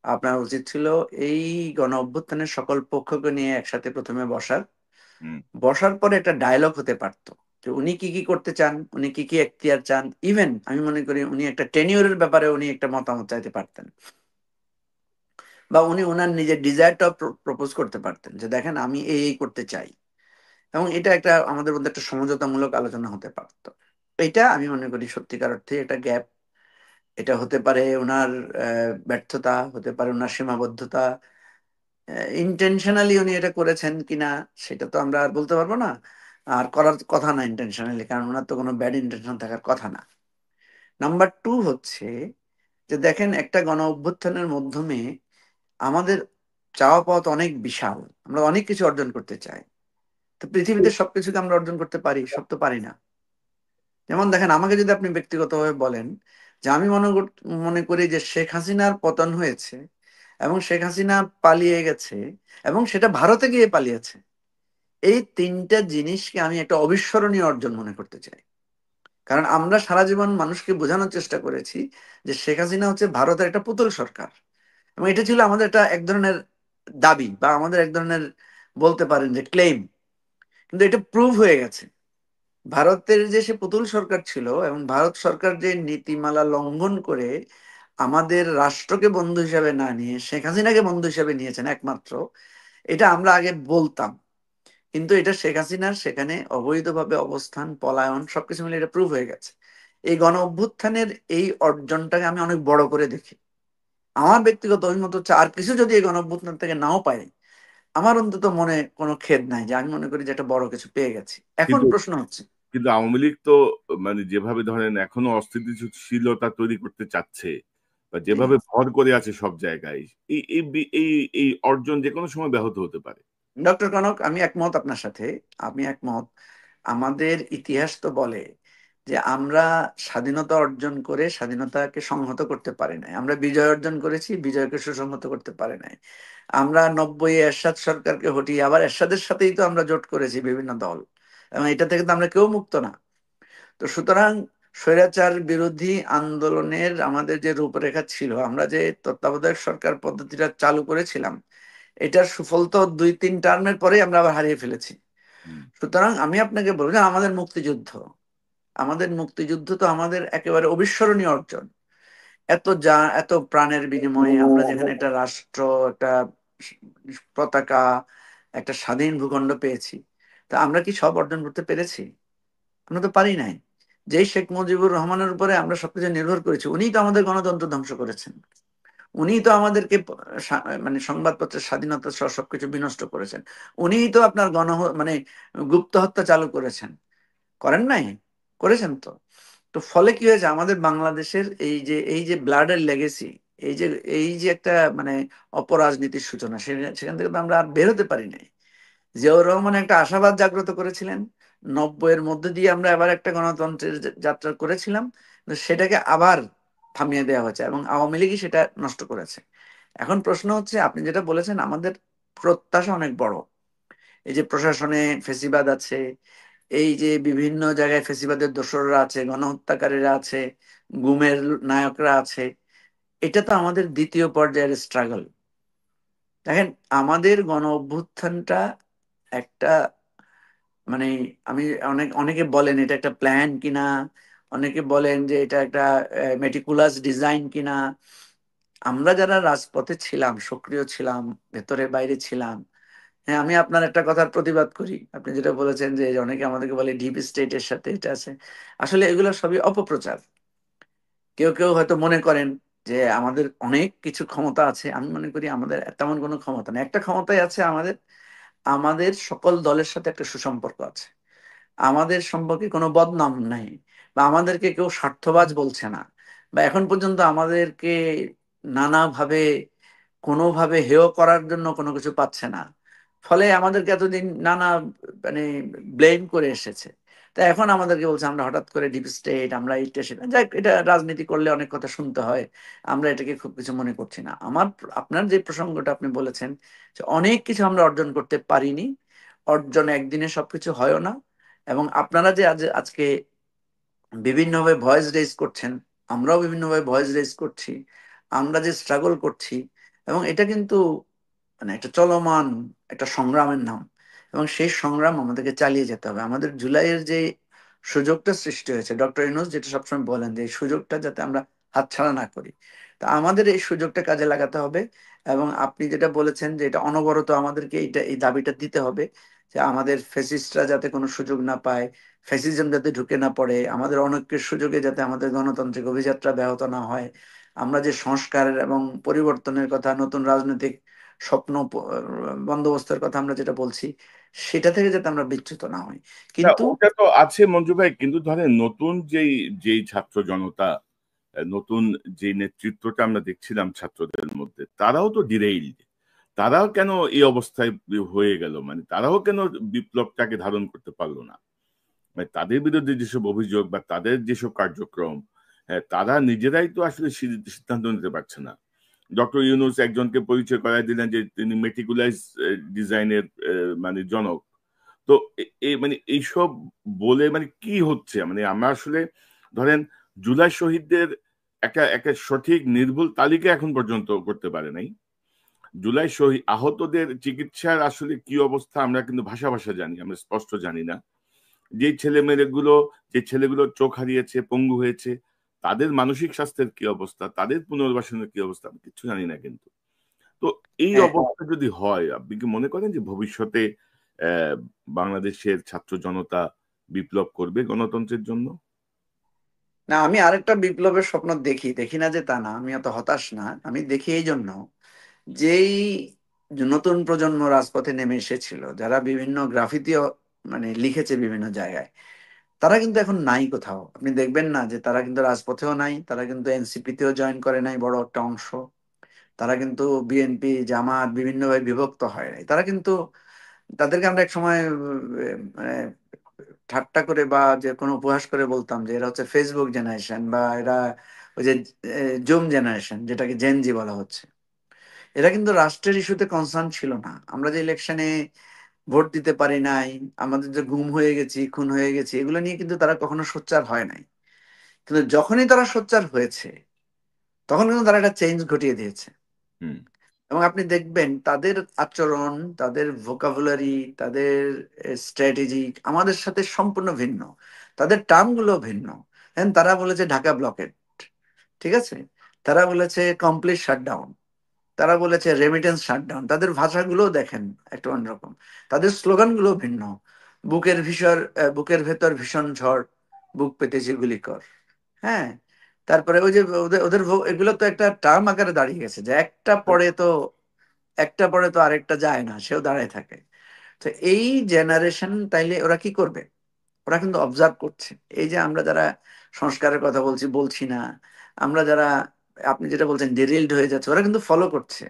আপনার উচিত ছিল এই গণ অভ্যুত্থানের সকল পক্ষকে নিয়ে একসাথে প্রথমে বসার। হুম। বসার পরে একটা ডায়লগ হতে পারতো যে উনি কি কি করতে চান, উনি কি কি এখতিয়ার চান। ইভেন আমি মনে করি উনি একটা টেনিওরের ব্যাপারে উনি একটা মতামত চাইতে পারতেন, বা উনি ওনার নিজের ডিজায়ারটা প্রপোজ করতে পারতেন যে দেখেন আমি এই করতে চাই, এবং এটা একটা আমাদের মধ্যে একটা সমঝোতামূলক আলোচনা হতে পারতো। এটা আমি মনে করি সত্যিকার অর্থে একটা গ্যাপ। এটা হতে পারে ওনার ব্যর্থতা, হতে পারে ওনার সীমাবদ্ধতা, ইন্টেনশনালি উনি এটা করেছেন কিনা সেটা তো আমরা আর বলতে পারবো না। আর করার কথা না ইন্টেনশনালি, কারণ ওনার তো কোনো ব্যাড ইন্টেনশন থাকার কথা না। নাম্বার টু হচ্ছে যে দেখেন একটা গণ অভ্যুত্থানের মাধ্যমে আমাদের চাওয়া পাওয়া তো অনেক বিশাল, আমরা অনেক কিছু অর্জন করতে চাই। তো পৃথিবীতে সবকিছুকে আমরা অর্জন করতে পারি? সব তো পারি না। যেমন দেখেন, আমাকে যদি আপনি ব্যক্তিগতভাবে বলেন যে আমি মনে করি যে শেখ হাসিনার পতন হয়েছে এবং শেখ হাসিনা পালিয়ে গেছে এবং সেটা ভারতে গিয়ে পালিয়েছে, এই তিনটা জিনিসকে আমি একটা অবিস্মরণীয় অর্জন মনে করতে চাই। কারণ আমরা সারা জীবন মানুষকে বোঝানোর চেষ্টা করেছি যে শেখ হাসিনা হচ্ছে ভারতের একটা পুতুল সরকার, এবং এটা ছিল আমাদের একটা এক ধরনের দাবি বা আমাদের এক ধরনের বলতে পারেন যে ক্লেম। কিন্তু এটা প্রুভ হয়ে গেছে, ভারতের যে সে পুতুল সরকার ছিল এবং ভারত সরকার যে নীতিমালা লঙ্ঘন করে আমাদের রাষ্ট্রকে বন্ধু হিসাবে না নিয়ে শেখ হাসিনাকে বন্ধু হিসাবে নিয়েছেন একমাত্র, এটা আমরা আগে বলতাম। কিন্তু এটা শেখ হাসিনার সেখানে অবৈধভাবে অবস্থান, পলায়ন সবকিছু মিলে এটা প্রুভ হয়ে গেছে। এই গণ অভ্যুত্থানের এই অর্জনটাকে আমি অনেক বড় করে দেখি। আমার ব্যক্তিগত অভিমত হচ্ছে আর কিছু যদি এই গণ অভ্যুত্থান থেকে নাও পাই, আমার অন্তত মনে কোনো খেদ নাই, যে আমি মনে করি যে একটা বড় কিছু পেয়ে গেছি। এখন কিন্তু প্রশ্ন হচ্ছে, কিন্তু আওয়ামী লীগ তো মানে যেভাবে ধরেন এখনো অস্থিতিশীলতা তৈরি করতে চাচ্ছে, বা জি, যেভাবে ভর করে আছে সব জায়গায়, এই এই বি- এই এই অর্জন যে কোনো সময় ব্যাহত হতে পারে। ডক্টর কনক, আমি একমত আপনার সাথে, আমি একমত। আমাদের ইতিহাস তো বলে যে আমরা স্বাধীনতা অর্জন করে স্বাধীনতাকে সংহত করতে পারি নাই, আমরা বিজয় অর্জন করেছি, বিজয়কে সুসংহত করতে পারি নাই। আমরা 90-এ এরশাদ সরকারকে হটিয়ে আবার এরশাদের সাথেই তো আমরা জোট করেছি বিভিন্ন দল, এবং এটা থেকে তো আমরা কেউ মুক্ত না। তো সুতরাং স্বৈরাচার বিরোধী আন্দোলনের আমাদের যে রূপরেখা ছিল, আমরা যে তত্ত্বাবধায়ক সরকার পদ্ধতিটা চালু করেছিলাম, এটার সুফল তো 2-3 টার্মের পরেই আমরা আবার হারিয়ে ফেলেছি। সুতরাং আমি আপনাকে বলবো যে আমাদের মুক্তিযুদ্ধ তো আমাদের একেবারে অবিস্মরণীয় অর্জন। এত প্রাণের বিনিময়ে আমরা যেখানে একটা রাষ্ট্র, একটা পতাকা, একটা স্বাধীন ভূখণ্ড পেয়েছি, তা আমরা কি সব অর্জন করতে পেরেছি? আমরা তো পারি নাই। যেই শেখ মুজিবুর রহমানের উপরে আমরা সবকিছু নির্ভর করেছি, উনিই তো আমাদের গণতন্ত্র ধ্বংস করেছেন। উনিই তো আমাদেরকে মানে সংবাদপত্রের স্বাধীনতা সহ সবকিছু বিনষ্ট করেছেন। উনিই তো আপনার মানে গুপ্ত হত্যা চালু করেছেন, করেন নাই? করেছেন তো। তো ফলে কি হয়েছে, আমাদের বাংলাদেশের এই যে ব্লাডের লেগেসি, এই যে একটা মানে অপরাজনীতির সূচনা, সেখান থেকে তো আমরা আর বের হতে পারি নাই। জিয়াউর রহমান একটা আশাবাদ জাগ্রত করেছিলেন, 90-এর মধ্যে দিয়ে আমরা আবার একটা গণতন্ত্রের যাত্রা করেছিলাম, কিন্তু সেটাকে আবার থামিয়ে দেওয়া হয়েছে এবং আওয়ামী লীগই সেটা নষ্ট করেছে। এখন প্রশ্ন হচ্ছে, আপনি যেটা বলেছেন, আমাদের প্রত্যাশা অনেক বড়। এই যে প্রশাসনে ফেসিবাদ আছে, এই যে বিভিন্ন জায়গায় ফেসিবাদের দোসররা আছে, গণহত্যাকারীরা আছে, গুমের নায়করা আছে, এটা তো আমাদের দ্বিতীয় পর্যায়ের স্ট্রাগল। দেখেন, আমাদের গণ অভ্যুত্থানটা একটা মানে আমি অনেকে বলেন এটা একটা প্ল্যান কিনা, অনেকে বলেন যে এটা একটা মেটিকুলাস ডিজাইন কিনা। আমরা যারা রাজপথে ছিলাম, সক্রিয় ছিলাম, ভেতরে বাইরে ছিলাম, হ্যাঁ, আমি আপনার একটা কথার প্রতিবাদ করি। আপনি যেটা বলেছেন যে অনেকে আমাদেরকে বলে ডিপ স্টেটের সাথে এটা আছে, আসলে এগুলো সবই অপপ্রচার। কেউ কেউ হয়তো মনে করেন যে আমাদের অনেক কিছু ক্ষমতা আছে। আমি মনে করি আমাদের তেমন কোনো ক্ষমতা নেই। একটা ক্ষমতাই আছে আমাদের, আমাদের সকল দলের সাথে একটা সুসম্পর্ক আছে, আমাদের সম্পর্কে কোনো বদনাম নাই, বা আমাদেরকে কেউ স্বার্থবাজ বলছে না, বা এখন পর্যন্ত আমাদেরকে নানাভাবে কোনোভাবে হেয় করার জন্য কোনো কিছু পাচ্ছে না। ফলে আমাদেরকে এতদিন নানা মানে ব্লেম করে এসেছে। তা এখন আমাদেরকে বলছে আমরা হঠাৎ করে ডিপ স্টেট, আমরা এইটা সেটা, যাই, এটা রাজনীতি করলে অনেক কথা শুনতে হয়, আমরা এটাকে খুব কিছু মনে করছি না। আপনার যে প্রসঙ্গটা আপনি বলেছেন, যে অনেক কিছু আমরা অর্জন করতে পারিনি, অর্জন একদিনে সবকিছু হয়ও না। এবং আপনারা যে আজকে বিভিন্নভাবে ভয়েস রেজ করছেন, আমরাও বিভিন্নভাবে ভয়েস রেজ করছি, আমরা যে স্ট্রাগল করছি, এবং এটা কিন্তু মানে একটা চলমান একটা সংগ্রামের নাম। এবং সেই সংগ্রাম আমাদেরকে চালিয়ে যেতে হবে। আমাদের জুলাইয়ের যে সুযোগটা সৃষ্টি হয়েছে, ডক্টর ইউনূস যেটা সবসময় বলেন যে এই সুযোগটা যাতে আমরা হাতছাড়া না করি, তা আমাদের এই সুযোগটা কাজে লাগাতে হবে। এবং আপনি যেটা বলেছেন যে এটা অনবরত আমাদেরকে এই দাবিটা দিতে হবে যে আমাদের ফ্যাসিস্টরা যাতে কোনো সুযোগ না পায়, ফ্যাসিজম যাতে ঢুকে না পড়ে, আমাদের অনৈক্যের সুযোগে যাতে আমাদের গণতান্ত্রিক অভিযাত্রা ব্যাহত না হয়, আমরা যে সংস্কারের এবং পরিবর্তনের কথা, নতুন রাজনৈতিক স্বপ্ন বন্দোবস্তের কথা আমরা যেটা বলছি, সেটা থেকে যাতে আমরা বিচ্যুত না হই। না, কিন্তু ওটা তো আছে মঞ্জু ভাই, কিন্তু ধরেন নতুন যেই যেই ছাত্র জনতা, নতুন যে নেতৃত্বটা আমরা দেখছিলাম ছাত্রদের মধ্যে, তারাও তো ডিরেইলড। তারাও কেন এই অবস্থায় হয়ে গেল, মানে তারাও কেন বিপ্লবটাকে ধারণ করতে পারলো না? মানে তাদের বিরুদ্ধে যেসব অভিযোগ বা তাদের যেসব কার্যক্রম, তারা নিজেরাই তো আসলে সিদ্ধান্ত নিতে পারছে না। ডক্টর ইউনূস একজনকে পরিচয় করাই দিলেন যে তিনি মেটিকুলাইজ ডিজাইনের মানে জনক। তো মানে এইসব বলে মানে কি হচ্ছে, মানে আমরা আসলে ধরেন জুলাই শহীদদের একটা একটা সঠিক নির্ভুল তালিকা এখন পর্যন্ত করতে পারে নাই। জুলাই শহীদ আহতদের চিকিৎসার আসলে কি অবস্থা আমরা কিন্তু ভাষা ভাষা জানি, আমরা স্পষ্ট জানি না। যে ছেলেগুলো চোখ হারিয়েছে, পঙ্গু হয়েছে, তাদের মানসিক স্বাস্থ্যের কি অবস্থা, তাদের পুনর্বাসনের কি অবস্থা, আমি কিছু জানি না কিন্তু। তো এই হ্যাঁ, অবস্থা যদি হয়, আপনি কি মনে করেন যে ভবিষ্যতে আহ বাংলাদেশের ছাত্র জনতা বিপ্লব করবে গণতন্ত্রের জন্য? না, আমি আরেকটা বিপ্লবের স্বপ্ন দেখি, দেখি না যে তা না, আমি অত হতাশ না। আমি দেখি এই জন্য, যেই নতুন প্রজন্ম রাজপথে নেমে এসেছিল, যারা বিভিন্ন গ্রাফিতিও মানে লিখেছে বিভিন্ন জায়গায়, তারা কিন্তু এখন নাই কোথাও। আপনি দেখবেন না যে তারা কিন্তু রাজপথেও নাই, তারা কিন্তু এনসিপি তেও জয়েন করে নাই বড় একটা অংশ, তারা কিন্তু বিএনপি জামাত বিভিন্নভাবে বিভক্ত হয় নাই। তারা কিন্তু, তাদেরকে আমরা এক সময় মানে ঠাট্টা করে বা যে কোনো উপহাস করে বলতাম যে এরা হচ্ছে ফেসবুক জেনারেশন, বা এরা ওই যে জুম জেনারেশন, যেটাকে জেনজি বলা হচ্ছে। এরা কিন্তু রাষ্ট্রের ইস্যুতে কনসার্ন ছিল না। আমরা যে ইলেকশনে ভোট দিতে পারি নাই, আমাদের যে গুম হয়ে গেছি, খুন হয়ে গেছি, এগুলো নিয়ে কিন্তু তারা কখনো সোচ্চার হয় নাই। কিন্তু যখনই তারা সোচ্চার হয়েছে তখন কিন্তু তারা একটা চেঞ্জ ঘটিয়ে দিয়েছে। এবং আপনি দেখবেন তাদের আচরণ, তাদের ভোকাবুলারি, তাদের স্ট্র্যাটেজি আমাদের সাথে সম্পূর্ণ ভিন্ন, তাদের টার্মগুলো ভিন্ন। তারা বলেছে ঢাকা ব্লকেট, ঠিক আছে, তারা বলেছে কমপ্লিট শাটডাউন, তারা বলেছে রেমিটেন্স শাটডাউন। তাদের ভাষাগুলো দেখেন একটু অন্যরকম, তাদের স্লোগানগুলো ভিন্ন। বুকের ভেতর ভীষণ ঝড়, বুক পেতেছি গুলি কর। হ্যাঁ, তারপরে ওই যে ওদের ওদের এগুলো তো একটা টার্ম আকারে দাঁড়িয়ে গেছে যে একটা পরে তো আরেকটা যায় না, সেও দাঁড়ায় থাকে। তো এই জেনারেশন তাইলে ওরা কি করবে? ওরা কিন্তু অবজার্ভ করছে। এই যে আমরা যারা সংস্কারের কথা বলছি না, আমরা যারা আপনি যেটা বলছেন ডিরেইলড হয়ে যাচ্ছে, ওরা কিন্তু ফলো করছে।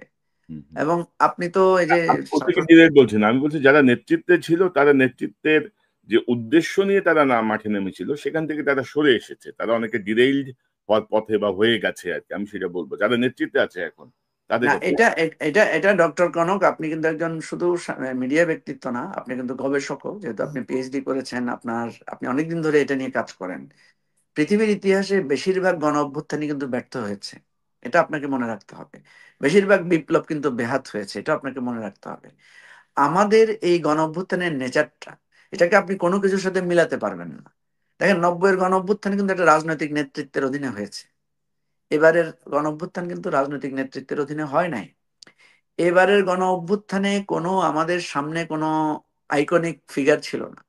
এবং আপনি তো এই যে বলছেন, আমি বলছি যারা নেতৃত্বে ছিল তারা নেতৃত্বের যে উদ্দেশ্য নিয়ে তারা না মাঠে নেমেছিল সেখান থেকে তারা সরে এসেছে, তারা অনেকে ডিরেইলড হওয়ার পথে বা হয়ে গেছে আর কি, আমি সেটা বলবো যারা নেতৃত্বে আছে এখন তাদের না, কথা। এটা ডক্টর কনক, আপনি কিন্তু একজন শুধু মিডিয়া ব্যক্তিত্ব না, আপনি কিন্তু গবেষকও, যেহেতু আপনি পিএইচডি করেছেন, আপনি অনেকদিন ধরে এটা নিয়ে কাজ করেন। পৃথিবীর ইতিহাসে বেশিরভাগ গণ অভ্যুত্থানই কিন্তু ব্যর্থ হয়েছে, এটা আপনাকে মনে রাখতে হবে। বেশিরভাগ বিপ্লব কিন্তু বেহাত হয়েছে, এটা আপনাকে মনে রাখতে হবে। আমাদের এই গণ অভ্যুত্থানের নেচারটা, এটাকে আপনি কোনো কিছুর সাথে মিলাতে পারবেন না। দেখেন 90-এর গণ অভ্যুত্থান কিন্তু একটা রাজনৈতিক নেতৃত্বের অধীনে হয়েছে। এবারের গণ অভ্যুত্থান কিন্তু রাজনৈতিক নেতৃত্বের অধীনে হয় নাই। এবারের গণ অভ্যুত্থানে কোনো আমাদের সামনে কোনো আইকনিক ফিগার ছিল না,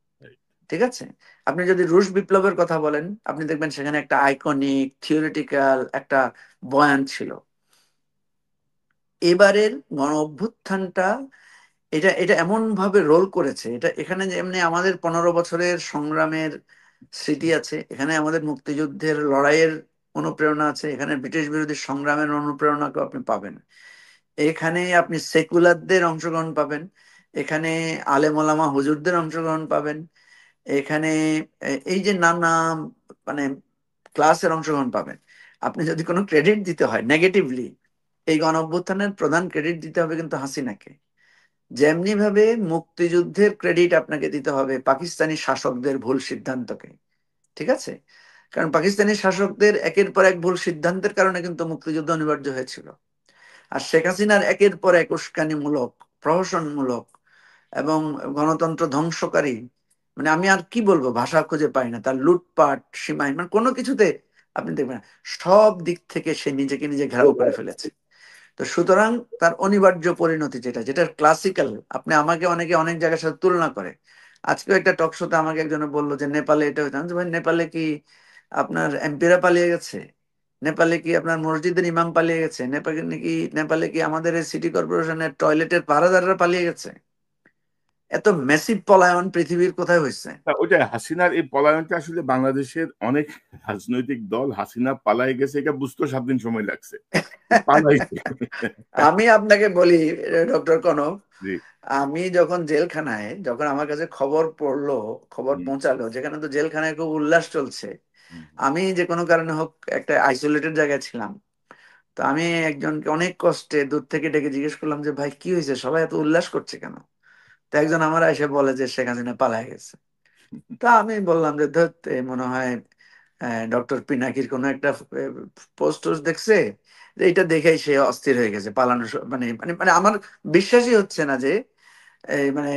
ঠিক আছে। আপনি যদি রুশ বিপ্লবের কথা বলেন, আপনি দেখবেন সেখানে একটা আইকনিক থিওরিটিক্যাল একটা বয়ান ছিল। এবারের গণ অভ্যুত্থানটা এটা এটা এমন ভাবে রোল করেছে, এটা এখানে যেমনি আমাদের 15 বছরের সংগ্রামের স্মৃতি আছে, এখানে আমাদের মুক্তিযুদ্ধের লড়াইয়ের অনুপ্রেরণা আছে, এখানে ব্রিটিশ বিরোধী সংগ্রামের অনুপ্রেরণাকেও আপনি পাবেন। এখানে আপনি সেকুলারদের অংশগ্রহণ পাবেন, এখানে আলেম ওলামা হুজুরদের অংশগ্রহণ পাবেন, এখানে এই যে নানা মানে ক্লাসের অংশগ্রহণ পাবেন। আপনি যদি কোনো ক্রেডিট দিতে হয় নেগেটিভলি, এই গণ অভ্যুত্থানের প্রধান ক্রেডিট দিতে হবে কিন্তু হাসিনাকে। যেমনি ভাবে মুক্তিযুদ্ধের ক্রেডিট আপনাকে দিতে হবে পাকিস্তানি শাসকদের ভুল সিদ্ধান্তকে, ঠিক আছে। কারণ পাকিস্তানি শাসকদের একের পর এক ভুল সিদ্ধান্তের কারণে কিন্তু মুক্তিযুদ্ধ অনিবার্য হয়েছিল। আর শেখ হাসিনার একের পর এক উস্কানিমূলক, প্রহসনমূলক এবং গণতন্ত্র ধ্বংসকারী, মানে আমি আর কি বলবো, ভাষা খুঁজে পাই না, তার লুটপাট সীমায়, মানে কোনো কিছুতে আপনি দেখবেন সব দিক থেকে সে নিজেকে নিজে ঘেরাও করে ফেলেছে। তো সুতরাং তার অনিবার্য পরিণতি যেটা ক্লাসিক্যাল, আপনি আমাকে অনেকে অনেক জায়গার সাথে তুলনা করে। আজকেও একটা টক শোতে আমাকে একজনে বললো যে নেপালে এটা হইতাম, ভাই নেপালে কি আপনার এমপিরা পালিয়ে গেছে? নেপালে কি আপনার মসজিদের ইমাম পালিয়ে গেছে? নেপালে কি আমাদের সিটি কর্পোরেশনের টয়লেটের পাহারাদাররা পালিয়ে গেছে? এত মেসিভ পলায়ন পৃথিবীর কোথায় হয়েছে? ওইটা হাসিনার এই পলায়নটা আসলে বাংলাদেশের অনেক রাজনৈতিক দল হাসিনা পালাই গেছে এটা বুঝতে 7 দিন সময় লাগছে, পালাইছে। আমি আপনাকে বলি ডক্টর কনক, জি। আমি যখন আমার কাছে খবর পৌঁছালো, যেখানে তো জেলখানায় খুব উল্লাস চলছে, আমি যে কোনো কারণে হোক একটা আইসোলেটেড জায়গায় ছিলাম। তো আমি একজনকে অনেক কষ্টে দূর থেকে ডেকে জিজ্ঞেস করলাম যে ভাই কি হয়েছে, সবাই এত উল্লাস করছে কেন? তো একজন আমার এসে বলে যে শেখ হাসিনা পালায় গেছে। তা আমি বললাম যে ধর মনে হয় ডক্টর পিনাকির কোনো একটা পোস্ট দেখছে, যে এটা দেখেই সে অস্থির হয়ে গেছে, পালানো মানে মানে মানে আমার বিশ্বাসই হচ্ছে না যে মানে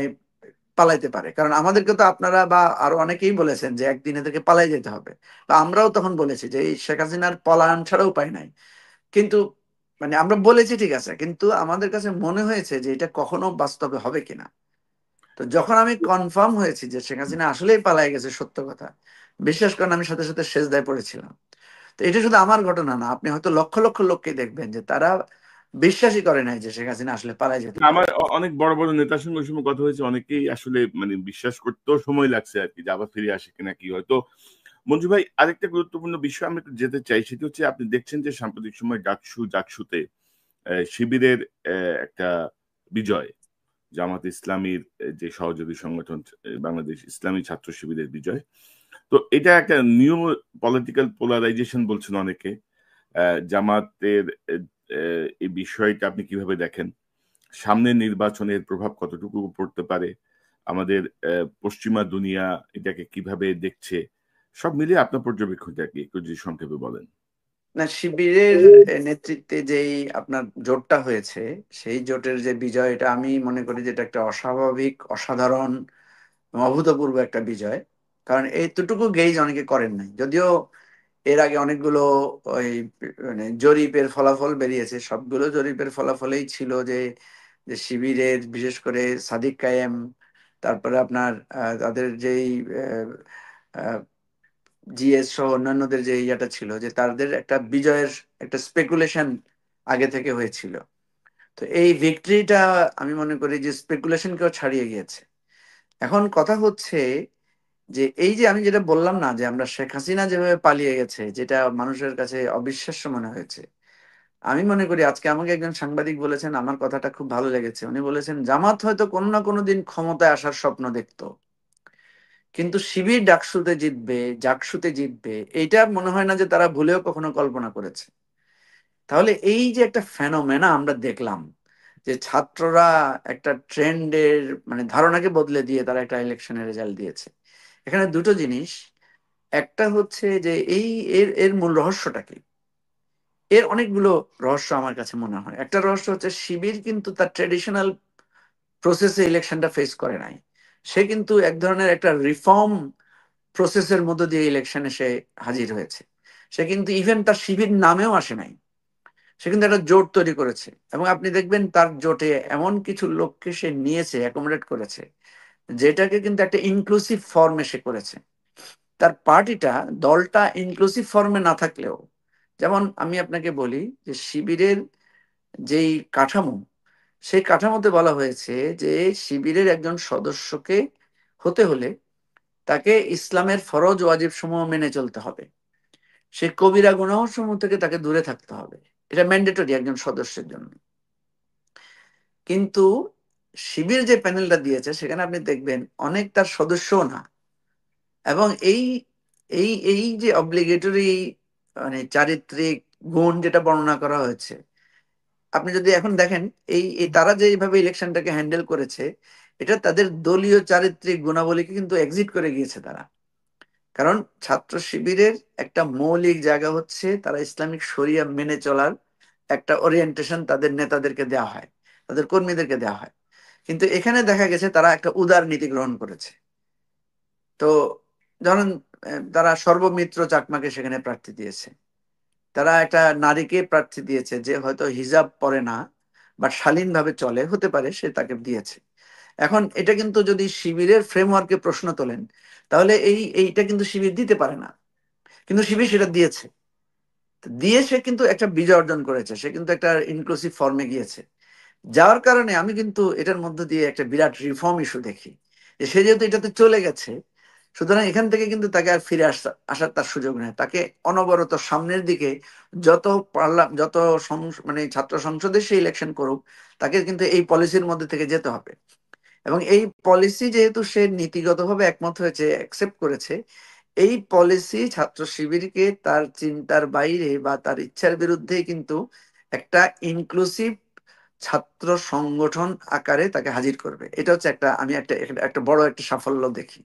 পালাইতে পারে। কারণ আমাদেরকে তো আপনারা বা আরো অনেকেই বলেছেন যে একদিন এদেরকে পালাই যেতে হবে, বা আমরাও তখন বলেছি যে এই শেখ হাসিনার পলায়ন ছাড়া উপায় নাই। কিন্তু মানে আমরা বলেছি ঠিক আছে, কিন্তু আমাদের কাছে মনে হয়েছে যে এটা কখনো বাস্তবে হবে কিনা। তো যখন আমি কনফার্ম হয়েছি যে শেখ হাসিনা আসলেই পালাই গেছে, সত্য কথা, বিশ্বাস করেন আমি সাথে সাথে সেজদায় পড়েছিলাম। তো এটা শুধু আমার ঘটনা না, আপনি হয়তো লক্ষ লক্ষ লোককে দেখবেন যে তারা বিশ্বাসই করে নাই যে শেখ হাসিনা আসলে পালাই যেতে পারে। আমার অনেক বড় বড় নেতার সঙ্গে ওই সময় কথা হয়েছে, অনেকেই আসলে মানে বিশ্বাস করতেও সময় লাগছে আর কি, যে আবার ফিরে আসে কিনা কি হয়। তো মঞ্জু ভাই, আরেকটা গুরুত্বপূর্ণ বিষয় আমি একটু যেতে চাই, সেটি হচ্ছে আপনি দেখছেন যে সাম্প্রতিক সময় জাকসুতে শিবিরের একটা বিজয়, জামাত ইসলামীর যে সহযোগী সংগঠন বাংলাদেশ ইসলামী ছাত্র শিবিরের বিজয়। তো এটা একটা নিউ পলিটিক্যাল পোলারাইজেশন বলছেন অনেকে। জামাতের এই বিষয়টা আপনি কিভাবে দেখেন? সামনের নির্বাচনের প্রভাব কতটুকু পড়তে পারে? আমাদের পশ্চিমা দুনিয়া এটাকে কিভাবে দেখছে? সব মিলিয়ে আপনার পর্যবেক্ষণটা কি একটু যদি সংক্ষেপে বলেন। না, শিবিরের নেতৃত্বে যেই আপনার জোটটা হয়েছে, সেই জোটের যে বিজয়, এটা আমি মনে করি যে এটা একটা অস্বাভাবিক, অসাধারণ, অভূতপূর্ব একটা বিজয়। কারণ এইটুকু গেইজ অনেকে করেন নাই, যদিও এর আগে অনেকগুলো ওই মানে জরিপের ফলাফল বেরিয়েছে, সবগুলো জরিপের ফলাফলেই ছিল যে যে শিবিরের বিশেষ করে সাদিক কায়েম, তারপরে আপনার তাদের যেই জিএস সহ অন্যান্যদের যে ইয়াটা ছিল, যে তাদের একটা বিজয়ের একটা স্পেকুলেশন আগে থেকে হয়েছিল। তো এই ভিক্টরিটা আমি মনে করি যে স্পেকুলেশনকেও ছাড়িয়ে গিয়েছে। এখন কথা হচ্ছে যে এই যে আমি যেটা বললাম না, যে আমরা শেখ হাসিনা যেভাবে পালিয়ে গেছে, যেটা মানুষের কাছে অবিশ্বাস্য মনে হয়েছে, আমি মনে করি আজকে আমাকে একজন সাংবাদিক বলেছেন, আমার কথাটা খুব ভালো লেগেছে। উনি বলেছেন জামাত হয়তো কোনো না কোনো দিন ক্ষমতায় আসার স্বপ্ন দেখতো, কিন্তু শিবির ডাকসুতে জিতবে, জাকসুতে জিতবে, এইটা মনে হয় না যে তারা ভুলেও কখনো কল্পনা করেছে। তাহলে এই যে একটা ফেনোমেনা আমরা দেখলাম, যে ছাত্ররা একটা ট্রেন্ডের মানে ধারণাকে বদলে দিয়ে তারা একটা ইলেকশনের রেজাল্ট দিয়েছে। এখানে দুটো জিনিস, একটা হচ্ছে যে এই এর এর মূল রহস্যটা কি। এর অনেকগুলো রহস্য আমার কাছে মনে হয়। একটা রহস্য হচ্ছে শিবির কিন্তু তার ট্রেডিশনাল প্রসেসে ইলেকশনটা ফেস করে নাই। সে কিন্তু এক ধরনের একটা রিফর্ম প্রসেসের মধ্য দিয়ে ইলেকশনে সে হাজির হয়েছে। সে কিন্তু ইভেন তার শিবির নামেও আসে নাই, সে কিন্তু একটা জোট তৈরি করেছে। এবং আপনি দেখবেন তার জোটে এমন কিছু লোককে সে নিয়েছে, অ্যাকোমোডেট করেছে, যেটাকে কিন্তু একটা ইনক্লুসিভ ফর্মে সে করেছে। তার পার্টিটা, দলটা ইনক্লুসিভ ফর্মে না থাকলেও, যেমন আমি আপনাকে বলি যে শিবিরের যেই কাঠামো, সেই কাঠামোতে বলা হয়েছে যে শিবিরের একজন সদস্যকে হতে হলে তাকে ইসলামের ফরজ ওয়াজিব সমূহ মেনে চলতে হবে, সে কবিরা গুনাহ সমূহ থেকে তাকে দূরে থাকতে হবে। এটা ম্যান্ডেটরি একজন সদস্যের জন্য। কিন্তু শিবির যে প্যানেলটা দিয়েছে, সেখানে আপনি দেখবেন অনেক তার সদস্যও না। এবং এই এই এই যে অব্লিগেটরি মানে চারিত্রিক গুণ যেটা বর্ণনা করা হয়েছে, আপনি যদি এখন দেখেন তারা যেভাবে ইলেকশনটাকে হ্যান্ডেল করেছে, এটা তাদের দলীয় চারিত্রিক গুণাবলীকে কিন্তু এক্সিট করে গিয়েছে তারা। কারণ ছাত্র শিবিরের একটা মৌলিক জায়গা হচ্ছে তারা ইসলামিক শরিয়া মেনে চলার একটা ওরিয়েন্টেশন তাদের নেতাদেরকে দেওয়া হয়, তাদের কর্মীদেরকে দেওয়া হয়। কিন্তু এখানে দেখা গেছে তারা একটা উদার নীতি গ্রহণ করেছে। তো ধরেন তারা সর্বমিত্র চাকমাকে সেখানে প্রার্থী দিয়েছে, তারা একটা নারীকে প্রার্থী দিয়েছে যে হয়তো হিজাব পরে না বা শালীনভাবে চলে, হতে পারে, সে তাকে দিয়েছে। এখন এটা কিন্তু যদি শিবিরের ফ্রেমওয়ার্কে প্রশ্ন তোলেন, তাহলে এইটা কিন্তু শিবির দিতে পারে না, কিন্তু শিবির সেটা দিয়েছে। দিয়ে সে কিন্তু একটা বিজয় অর্জন করেছে, সে কিন্তু একটা ইনক্লুসিভ ফর্মে গিয়েছে। যাওয়ার কারণে আমি কিন্তু এটার মধ্য দিয়ে একটা বিরাট রিফর্ম ইস্যু দেখি, যে সে যেহেতু এটাতে চলে গেছে, সুতরাং এখান থেকে কিন্তু তাকে আর ফিরে আসার তার সুযোগ নেই। তাকে অনবরত সামনের দিকে যত যত মানে ছাত্র সংসদে সে ইলেকশন করুক, তাকে কিন্তু এই পলিসির মধ্যে থেকে যেতে হবে। এবং এই পলিসি যেহেতু সে নীতিগতভাবে একমত হয়েছে, অ্যাকসেপ্ট করেছে, এই পলিসি ছাত্র শিবিরকে তার চিন্তার বাইরে বা তার ইচ্ছার বিরুদ্ধে কিন্তু একটা ইনক্লুসিভ ছাত্র সংগঠন আকারে তাকে হাজির করবে। এটা হচ্ছে একটা, আমি একটা বড় একটা সাফল্য দেখি।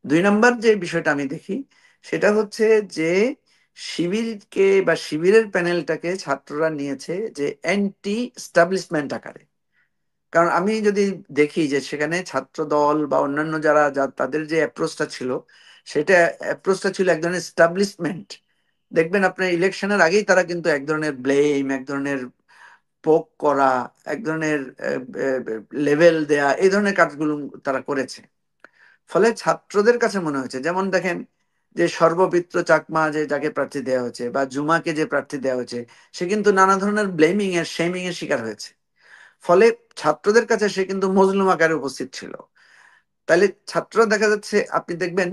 দুই নম্বর যে বিষয়টা আমি দেখি, সেটা হচ্ছে যে শিবিরকে বা শিবিরের প্যানেলটাকে ছাত্ররা নিয়েছে যে অ্যান্টি স্টাবলিশমেন্ট আকারে। কারণ আমি যদি দেখি যে সেখানে ছাত্র দল বা অন্যান্য যারা তাদের যে অ্যাপ্রোচটা ছিল, সেটা অ্যাপ্রোচটা ছিল এক ধরনের স্টাবলিশমেন্ট। দেখবেন আপনার ইলেকশনের আগেই তারা কিন্তু এক ধরনের ব্লেম, এক ধরনের পোক করা, এক ধরনের লেভেল দেয়া, এই ধরনের কাজগুলো তারা করেছে। ফলে ছাত্রদের কাছে মনে হয়েছে, যেমন দেখেন যে সর্বপিত্র চাকমা যে যাকে প্রার্থী দেওয়া হয়েছে বা জুমাকে যে প্রার্থী দেওয়া হয়েছে, সে কিন্তু নানা ধরনের ব্লেমিং এর, শেমিং এর শিকার হয়েছে। ফলে ছাত্রদের কাছে সে কিন্তু মজলুম আকারে উপস্থিত ছিল। তাহলে ছাত্র দেখা যাচ্ছে, আপনি দেখবেন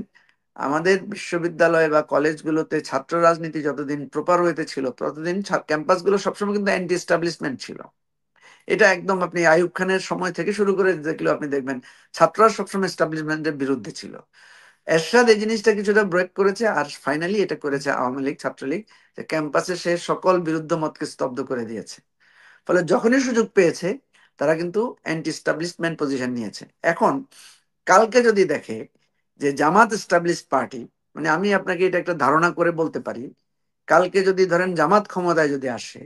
আমাদের বিশ্ববিদ্যালয় বা কলেজগুলোতে ছাত্র রাজনীতি যতদিন প্রপার ওয়েতে ছিল, ততদিন ক্যাম্পাসগুলো সবসময় কিন্তু অ্যান্টি এস্টাবলিশমেন্ট ছিল। এটা একদম আপনি আইয়ুব খানের সময় থেকে শুরু করে দেখলেও আপনি দেখবেন ছাত্ররা সবসময় এস্টাবলিশমেন্টের বিরুদ্ধে ছিল। এরশাদ এই জিনিসটা কিছুটা ব্রেক করেছে, আর ফাইনালি এটা করেছে আওয়ামী লীগ, ছাত্রলীগ, যে ক্যাম্পাসে সে সকল বিরুদ্ধ মতকে স্তব্ধ করে দিয়েছে। ফলে যখনই সুযোগ পেয়েছে তারা কিন্তু অ্যান্টি এস্টাবলিশমেন্ট পজিশন নিয়েছে। এখন কালকে যদি দেখে যে জামাত এস্টাবলিশ পার্টি, মানে আমি আপনাকে এটা একটা ধারণা করে বলতে পারি, কালকে যদি ধরেন জামাত ক্ষমতায় যদি আসে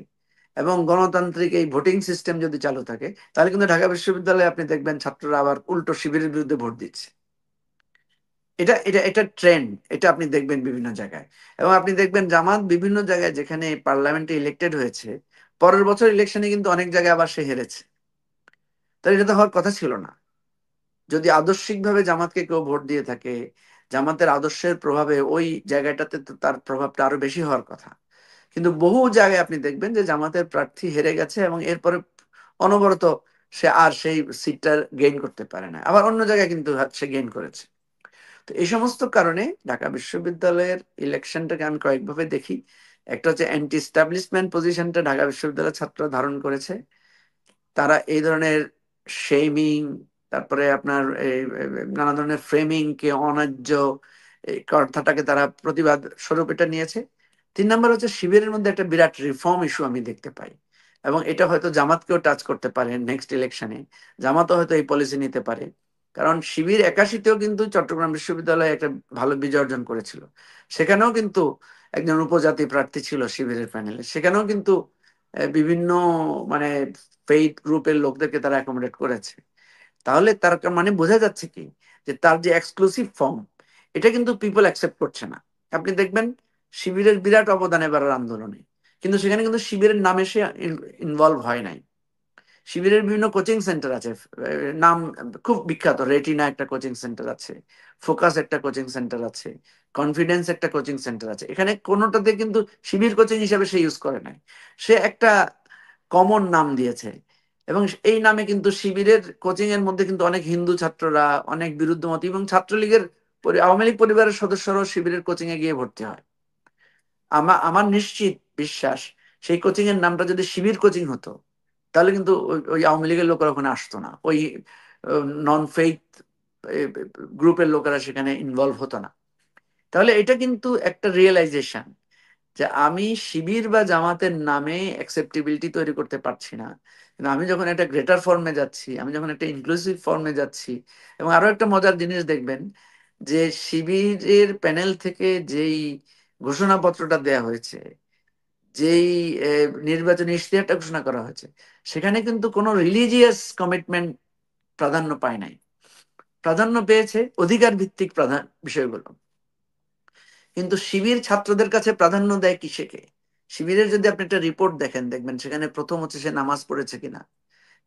এবং গণতান্ত্রিক এই ভোটিং সিস্টেম যদি চালু থাকে, তাহলে কিন্তু ঢাকা বিশ্ববিদ্যালয়ে আপনি দেখবেন ছাত্ররা আবার উল্টো শিবিরের বিরুদ্ধে ভোট দিচ্ছে। এটা এটা এটা ট্রেন্ড, এটা আপনি দেখবেন বিভিন্ন জায়গায়। এবং আপনি দেখবেন জামাত বিভিন্ন জায়গায় যেখানে পার্লামেন্টে ইলেক্টেড হয়েছে, পরের বছর ইলেকশনে কিন্তু অনেক জায়গায় আবার সে হেরেছে। তাহলে এটা তো হওয়ার কথা ছিল না। যদি আদর্শিকভাবে জামাতকে কেউ ভোট দিয়ে থাকে, জামাতের আদর্শের প্রভাবে ওই জায়গাটাতে তো তার প্রভাবটা আরো বেশি হওয়ার কথা। কিন্তু বহু জায়গায় আপনি দেখবেন যে জামাতের প্রার্থী হেরে গেছে এবং এরপরে অনবরত সে আর সেই সিটটা গেইন করতে পারে না, আবার অন্য জায়গায় কিন্তু সে গেইন করেছে। তো এই সমস্ত কারণে ঢাকা বিশ্ববিদ্যালয়ের ইলেকশনটাকে আমি কয়েকভাবে দেখি। একটা হচ্ছে অ্যান্টি এস্টাবলিশমেন্ট পজিশনটা ঢাকা বিশ্ববিদ্যালয়ের ছাত্ররা ধারণ করেছে। তারা এই ধরনের শেমিং, তারপরে আপনার নানা ধরনের ফ্রেমিং কে অন্যায্য এই কথাটাকে তারা প্রতিবাদ স্বরূপ এটা নিয়েছে। 3 নম্বর হচ্ছে শিবিরের মধ্যে একটা বিরাট রিফর্ম ইস্যু আমি দেখতে পাই, এবং এটা হয়তো জামাতকেও টাচ করতে পারে নেক্সট ইলেকশনে। জামাতও হয়তো এই পলিসি নিতে পারে, কারণ শিবির 81তেও কিন্তু চট্টগ্রাম বিশ্ববিদ্যালয়ে একটা ভালো বিজয় অর্জন করেছিল। সেখানেও কিন্তু একজন উপজাতি প্রার্থী ছিল শিবিরের প্যানেলে, সেখানেও কিন্তু বিভিন্ন মানে ফেইথ গ্রুপের লোকদেরকে তারা অ্যাকোমোডেট করেছে। তাহলে তার মানে বোঝা যাচ্ছে কি, যে তার যে এক্সক্লুসিভ ফর্ম, এটা কিন্তু পিপল অ্যাকসেপ্ট করছে না। আপনি দেখবেন শিবিরের বিরাট অবদান এবারের আন্দোলনে, কিন্তু সেখানে কিন্তু শিবিরের নামে সে ইনভলভ হয় নাই। শিবিরের বিভিন্ন কোচিং সেন্টার আছে, নাম খুব বিখ্যাত, রেটিনা একটা কোচিং সেন্টার আছে, ফোকাস একটা কোচিং সেন্টার আছে, কনফিডেন্স একটা কোচিং সেন্টার আছে। এখানে কোনোটাতে কিন্তু শিবির কোচিং হিসাবে সে ইউজ করে নাই, সে একটা কমন নাম দিয়েছে। এবং এই নামে কিন্তু শিবিরের কোচিং এর মধ্যে কিন্তু অনেক হিন্দু ছাত্ররা, অনেক বিরুদ্ধমত এবং ছাত্রলীগের আওয়ামী লীগ পরিবারের সদস্যরাও শিবিরের কোচিং এ গিয়ে ভর্তি হয়। আমার নিশ্চিত বিশ্বাস, সেই কোচিং এর নামটা যদি শিবির কোচিং হতো, তাহলে কিন্তু ওই আওয়ামী লীগের লোকেরা ওখানে আসতো না, ওই নন ফেইথ গ্রুপের লোকেরা সেখানে ইনভলভ হতো না। তাহলে এটা কিন্তু একটা রিয়েলাইজেশন যে আমি শিবির বা জামাতের নামে অ্যাকসেপ্টেবিলিটি তৈরি করতে পারছি না, কিন্তু আমি যখন একটা গ্রেটার ফর্মে যাচ্ছি, আমি যখন একটা ইনক্লুসিভ ফর্মে যাচ্ছি। এবং আরো একটা মজার জিনিস দেখবেন, যে শিবিরের প্যানেল থেকে যেই ঘোষণাপত্রটা দেয়া হয়েছে, যেই নির্বাচনী ইশতেহারটা ঘোষণা করা হয়েছে, সেখানে কিন্তু কোনো রিলিজিয়াস কমিটমেন্ট প্রাধান্য পায় নাই, প্রাধান্য পেয়েছে অধিকার ভিত্তিক বিষয়গুলো। কিন্তু শিবির ছাত্রদের কাছে প্রাধান্য দেয় কিসেকে? শিবিরের যদি আপনি একটা রিপোর্ট দেখেন, দেখবেন সেখানে প্রথম হচ্ছে সে নামাজ পড়েছে কিনা,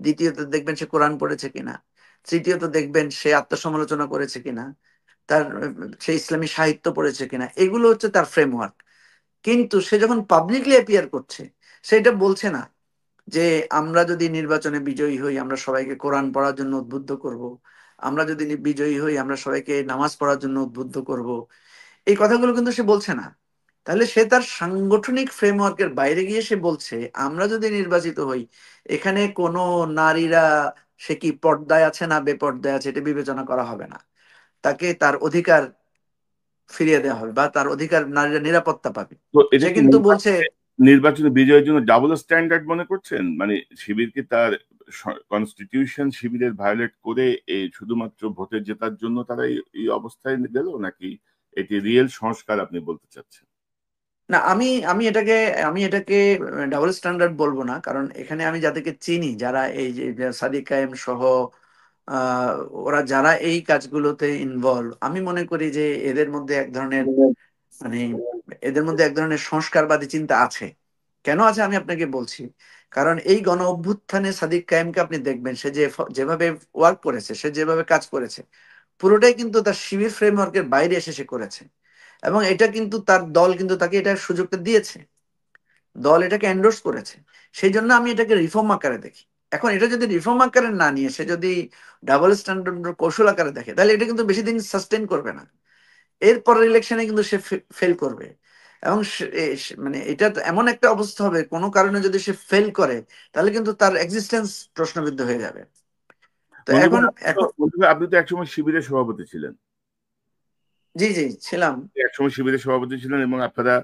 দ্বিতীয়ত দেখবেন সে কোরআন পড়েছে কিনা, তৃতীয়ত দেখবেন সে আত্মসমালোচনা করেছে কিনা, তার সে ইসলামী সাহিত্য পড়েছে কিনা, এগুলো হচ্ছে তার ফ্রেমওয়ার্ক। কিন্তু সে যখন পাবলিকলি অ্যাপিয়ার করছে, সেটা বলছে না যে আমরা যদি নির্বাচনে বিজয়ী হই আমরা সবাইকে কোরআন পড়ার জন্য উদ্বুদ্ধ করব, আমরা যদি বিজয়ী হই আমরা সবাইকে নামাজ পড়ার জন্য উদ্বুদ্ধ করব। এই কথাগুলো কিন্তু সে বলছে না। তাহলে সে তার সাংগঠনিক ফ্রেমওয়ার্কের বাইরে গিয়ে সে বলছে আমরা যদি নির্বাচিত হই, এখানে কোনো নারীরা সে কি পর্দায় আছে না বেপর্দায় আছে এটা বিবেচনা করা হবে না, তাকে তার অধিকার ফিরিয়ে দেওয়া হবে বা তার অধিকার, নারীরা নিরাপত্তা পাবে। তো এটা সে কি কিন্তু বলছে নির্বাচনে বিজয়ের জন্য ডাবল স্ট্যান্ডার্ড মনে করছেন? মানে শিবির কি তার কনস্টিটিউশন শিবিরের ভায়োলেট করে এই শুধুমাত্র ভোটে জেতার জন্য তারা এই অবস্থায় গেল, নাকি এটি রিয়েল সংস্কার আপনি বলতে চাচ্ছেন? না, আমি এটাকে ডাবল স্ট্যান্ডার্ড বলবো না, কারণ এখানে আমি যাদেরকে চিনি, যারা এই যে সাদিক কায়েম সহ আহ, ওরা যারা এই কাজগুলোতে ইনভলভ, আমি মনে করি যে এদের মধ্যে এক ধরনের মানে এদের মধ্যে এক ধরনের সংস্কারবাদী চিন্তা আছে। কেন আছে আমি আপনাকে বলছি। কারণ এই গণ অভ্যুত্থানে সাদিক কায়েমকে আপনি দেখবেন, সে যেভাবে ওয়ার্ক করেছে, সে যেভাবে কাজ করেছে, পুরোটাই কিন্তু তার শিবির ফ্রেমওয়ার্কের বাইরে এসে সে করেছে। এবং এটা কিন্তু তার দল কিন্তু তাকে এটা সুযোগটা দিয়েছে, দল এটাকে এন্ডোর্স করেছে। সেই জন্য আমি এটাকে রিফর্ম আকারে দেখি। এখন এটা যদি রিফর্ম আকারে না নিয়ে সে যদি ডাবল স্ট্যান্ডার্ড কৌশল আকারে দেখে, তাহলে এটা কিন্তু বেশি দিন সাস্টেন করবে না। এরপরের ইলেকশনে কিন্তু সে ফেল করবে। এবং মানে এটা তো এমন একটা অবস্থা হবে, কোনো কারণে যদি সে ফেল করে, তাহলে কিন্তু তার এক্সিস্টেন্স প্রশ্নবিদ্ধ হয়ে যাবে। তো মঞ্জু এখন ভাই, এখন আপনি তো একসময় শিবিরের সভাপতি ছিলেন। জি জি ছিলাম। একসময় শিবিরের সভাপতি ছিলেন এবং আপনারা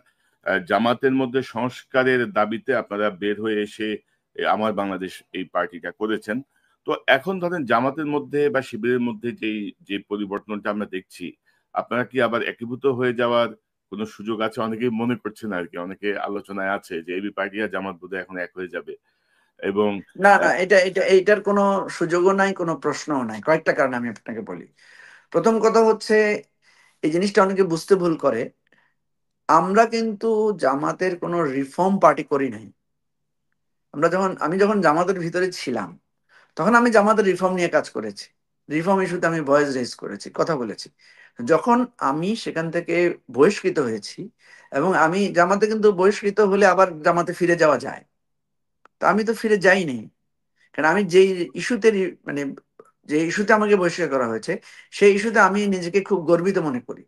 জামাতের মধ্যে সংস্কারের দাবিতে আপনারা বের হয়ে এসে আমার বাংলাদেশ এই পার্টিটা করেছেন। তো এখন ধরেন জামাতের মধ্যে বা শিবিরের মধ্যে যে পরিবর্তনটা আমরা দেখছি, আপনারা কি আবার একীভূত হয়ে যাওয়ার কোনো সুযোগ আছে? অনেকেই মনে করছেন আর কি, অনেকে আলোচনায় আছে যে এবি পার্টি আর জামাত বোধহয় এখন এক হয়ে যাবে। এবং না না, এইটার কোনো সুযোগও নাই, কোনো প্রশ্নও নাই। কয়েকটা কারণে আমি আপনাকে বলি। প্রথম কথা হচ্ছে, এই জিনিসটা অনেকে বুঝতে ভুল করে। আমরা কিন্তু জামাতের কোনো রিফর্ম পার্টি করি নাই। আমি যখন জামাতের ভিতরে ছিলাম, তখন আমি জামাতের রিফর্ম নিয়ে কাজ করেছি। রিফর্ম ইস্যুতে আমি ভয়েস রেজ করেছি, কথা বলেছি। যখন আমি সেখান থেকে বহিষ্কৃত হয়েছি, এবং আমি জামাতে কিন্তু বহিষ্কৃত হলে আবার জামাতে ফিরে যাওয়া যায়, তো আমি তো ফিরে যাইনি। কারণ আমি যেই ইস্যুতে মানে যে ইস্যুতে আমাকে বহিষ্কার করা হয়েছে, সেই ইস্যুতে আমি নিজেকে খুব গর্বিত মনে করি।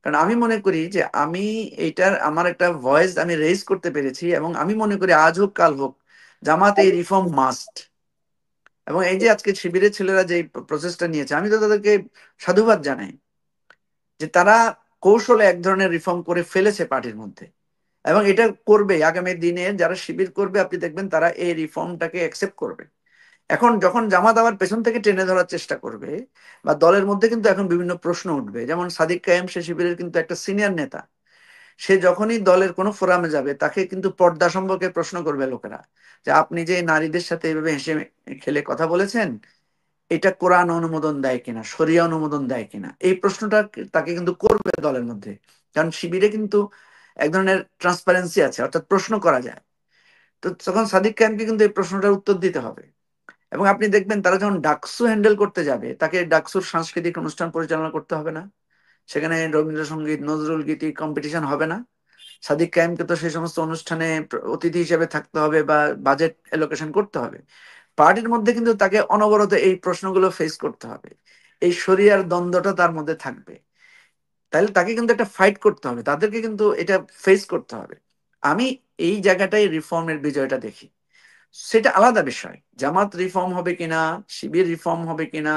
কারণ আমি মনে করি যে আমি এইটার আমার একটা ভয়েস আমি রেজ করতে পেরেছি, এবং আমি মনে করি আজ হোক কাল হোক জামাত এই রিফর্ম মাস্ট। এবং এই যে আজকে শিবিরের ছেলেরা যে প্রসেসটা নিয়েছে, আমি তো তাদেরকে সাধুবাদ জানাই যে তারা কৌশলে এক ধরনের রিফর্ম করে ফেলেছে পার্টির মধ্যে, এবং এটা করবে আগামী দিনে। যারা শিবির করবে আপনি দেখবেন তারা এই রিফর্মটাকে অ্যাকসেপ্ট করবে। এখন যখন জামাত আবার পেছন থেকে টেনে ধরার চেষ্টা করবে, বা দলের মধ্যে কিন্তু এখন বিভিন্ন প্রশ্ন উঠবে, যেমন সাদিক কায়েম, সে শিবিরের কিন্তু একটা সিনিয়র নেতা। সে যখনই দলের কোনো ফোরামে যাবে, তাকে কিন্তু পর্দা সম্পর্কে প্রশ্ন করবে লোকেরা, যে আপনি যে নারীদের সাথে এইভাবে হেসে খেলে কথা বলেছেন, এটা কোরআন অনুমোদন দেয় কিনা, শরিয়া অনুমোদন দেয় কিনা, এই প্রশ্নটা তাকে কিন্তু করবে দলের মধ্যে। কারণ শিবিরে কিন্তু এক ধরনের ট্রান্সপারেন্সি আছে, অর্থাৎ প্রশ্ন করা যায়। তো তখন সাদিক খানকে কিন্তু এই প্রশ্নটার উত্তর দিতে হবে। এবং আপনি দেখবেন তারা যখন ডাকসু হ্যান্ডেল করতে যাবে, তাকে ডাকসুর সাংস্কৃতিক অনুষ্ঠান পরিচালনা করতে হবে না, সেখানে রবীন্দ্রসঙ্গীত, নজরুল গীতি কম্পিটিশন হবে না। সাদিক কায়েমকে তো সেই সমস্ত অনুষ্ঠানে অতিথি হিসেবে থাকতে হবে, বা বাজেট এলোকেশন করতে হবে। পার্টির মধ্যে কিন্তু তাকে অনবরত এই প্রশ্নগুলো ফেস করতে হবে, এই শরিয়ার দ্বন্দ্বটা তার মধ্যে থাকবে। তাহলে তাকে কিন্তু একটা ফাইট করতে হবে, তাদেরকে কিন্তু এটা ফেস করতে হবে। আমি এই জায়গাটাই রিফর্মের বিজয়টা দেখি। সেটা আলাদা বিষয়, জামাত রিফর্ম হবে কিনা, শিবির রিফর্ম হবে কিনা,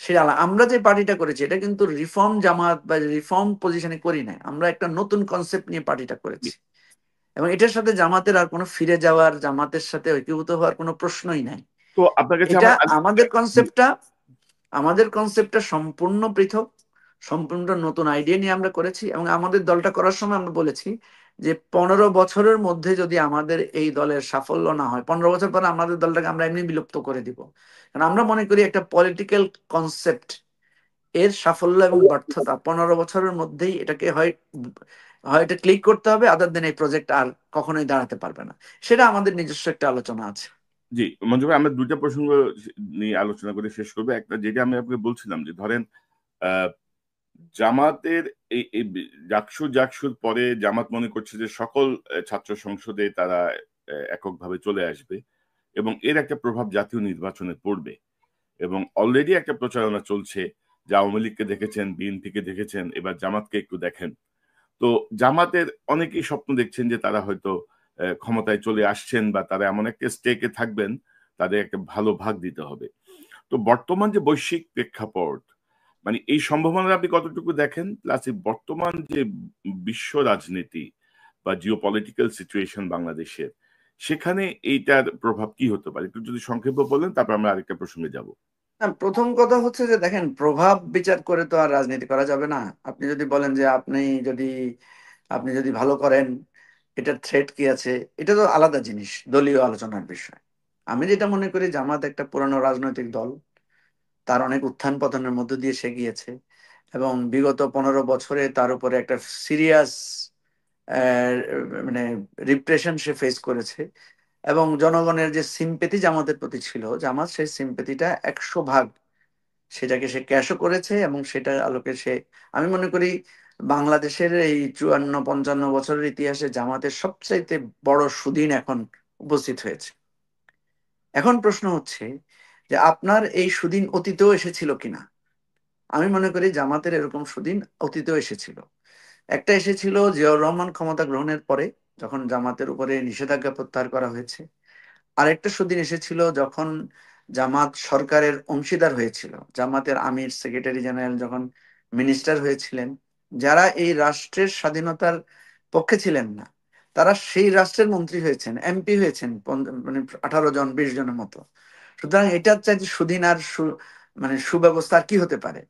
সেটা আলাদা। আমরা যে পার্টিটা করেছি, এটা কিন্তু রিফর্ম জামাত বা রিফর্ম পজিশনে করি নাই, আমরা একটা নতুন কনসেপ্ট নিয়ে পার্টিটা করেছি। এবং এটার সাথে জামাতের আর কোনো ফিরে যাওয়ার, জামাতের সাথে ঐক্যভূত হওয়ার কোনো প্রশ্নই নাই। তো আপনার কাছে এটা আমার আমাদের কনসেপ্টটা, সম্পূর্ণ পৃথক, সম্পূর্ণ নতুন আইডিয়া নিয়ে আমরা করেছি। এবং আমাদের দলটা করার সময় আমরা বলেছি যে 15 বছরের মধ্যে যদি আমাদের এই দলের সাফল্য না হয়, 15 বছর পরে আমাদের দলটাকে আমরা এমনি বিলুপ্ত করে দিব। কারণ আমরা মনে করি একটা পলিটিক্যাল কনসেপ্ট এর সাফল্য এবং ব্যর্থতা 15 বছরের মধ্যেই এটাকে হয় হয় এটা ক্লিক করতে হবে, আদার দেন এই প্রজেক্ট আর কখনোই দাঁড়াতে পারবে না। সেটা আমাদের নিজস্ব একটা আলোচনা আছে। জি, মঞ্জু ভাই, আমরা দুইটা প্রসঙ্গ নিয়ে আলোচনা করে শেষ করবো। একটা যেটা আমি আপনাকে বলছিলাম যে ধরেন আহ জামাতের এই জাকসুর পরে জামাত মনে করছে যে সকল ছাত্র সংসদে তারা এককভাবে চলে আসবে, এবং এর একটা প্রভাব জাতীয় নির্বাচনে পড়বে। এবং অলরেডি একটা প্রচারণা চলছে যে আওয়ামী লীগকে দেখেছেন, বিএনপিকে দেখেছেন, এবার জামাতকে একটু দেখেন। তো জামাতের অনেকেই স্বপ্ন দেখছেন যে তারা হয়তো ক্ষমতায় চলে আসছেন, বা তারা এমন একটা স্টেকে থাকবেন, তাদের একটা ভালো ভাগ দিতে হবে। তো বর্তমান যে বৈশ্বিক প্রেক্ষাপট, মানে এই সম্ভাবনা আপনি কতটুকু দেখেন, প্লাস এই বর্তমান যে বিশ্ব রাজনীতি বা জিও পলিটিক্যাল সিচুয়েশন বাংলাদেশের, সেখানে এইটার প্রভাব কি হতে পারে একটু যদি সংক্ষেপে বলেন, তারপর আমরা আরেকটা প্রসঙ্গে যাব। না, প্রথম কথা হচ্ছে যে দেখেন, প্রভাব বিচার করে তো আর রাজনীতি করা যাবে না। আপনি যদি বলেন যে যদি আপনি যদি ভালো করেন, এটার থ্রেট কি আছে, এটা তো আলাদা জিনিস, দলীয় আলোচনার বিষয়। আমি যেটা মনে করি, জামাত একটা পুরানো রাজনৈতিক দল, তার অনেক উত্থান পতনের মধ্য দিয়ে সে গিয়েছে, এবং বিগত 15 বছরে তার উপরে একটা সিরিয়াস মানে রিপ্রেশন সে ফেস করেছে। এবং জনগণের যে সিম্পেথি জামাতের প্রতি ছিল, জামাত সেই সিম্পেথিটা 100 ভাগ সেটাকে সে ক্যাশও করেছে। এবং সেটা আলোকে সে, আমি মনে করি, বাংলাদেশের এই 54-55 বছরের ইতিহাসে জামাতের সবচাইতে বড় সুদিন এখন উপস্থিত হয়েছে। এখন প্রশ্ন হচ্ছে যে আপনার এই সুদিন অতীতেও এসেছিল কিনা। আমি মনে করি জামাতের এরকম সুদিন অতীতেও এসেছিল। একটা এসেছিল জিয়াউর রহমান ক্ষমতা গ্রহণের পরে, যখন জামাতের উপরে নিষেধাজ্ঞা প্রত্যাহার করা হয়েছে। আরেকটা সুদিন এসেছিল যখন জামাত সরকারের অংশীদার হয়েছিল, জামাতের আমির, সেক্রেটারি জেনারেল যখন মিনিস্টার হয়েছিলেন, যারা এই রাষ্ট্রের স্বাধীনতার পক্ষে ছিলেন না, তারা সেই রাষ্ট্রের মন্ত্রী হয়েছেন, এমপি হয়েছেন, মানে 18 জন 20 জনের মতো। সুতরাং এটার চাইতে সুদিন আর সুব্যবস্থা আর কি হতে পারে।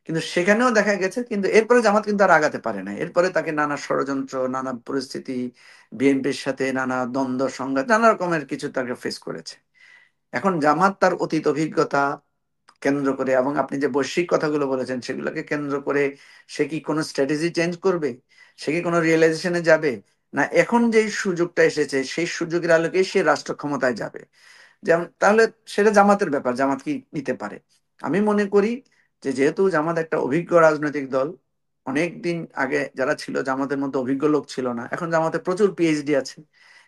কিন্তু সেখানেও দেখা গেছে, কিন্তু এরপরে জামাত কিন্তু আর আগাতে পারে না। এরপরে তাকে নানা ষড়যন্ত্র, নানা পরিস্থিতি, বিএনপির সাথে নানা দ্বন্দ্ব সংঘাত, নানা রকমের কিছু তাকে ফেস করেছে। এখন জামাত তার অতীত অভিজ্ঞতা কেন্দ্র করে, এবং আপনি যে বৈশ্বিক কথাগুলো বলেছেন সেগুলোকে কেন্দ্র করে সে কি কোনো স্ট্র্যাটেজি চেঞ্জ করবে, সে কি কোনো রিয়েলাইজেশনে যাবে, না এখন যে সুযোগটা এসেছে সেই সুযোগের আলোকে সে রাষ্ট্র ক্ষমতায় যাবে? যেমন তাহলে সেটা জামাতের ব্যাপার, জামাত কি নিতে পারে। আমি মনে করি যে যেহেতু জামাত একটা অভিজ্ঞ রাজনৈতিক দল, অনেক দিন আগে যারা ছিল জামাতের মধ্যে অভিজ্ঞ লোক ছিল না, এখন জামাতে প্রচুর পিএইচডি আছে,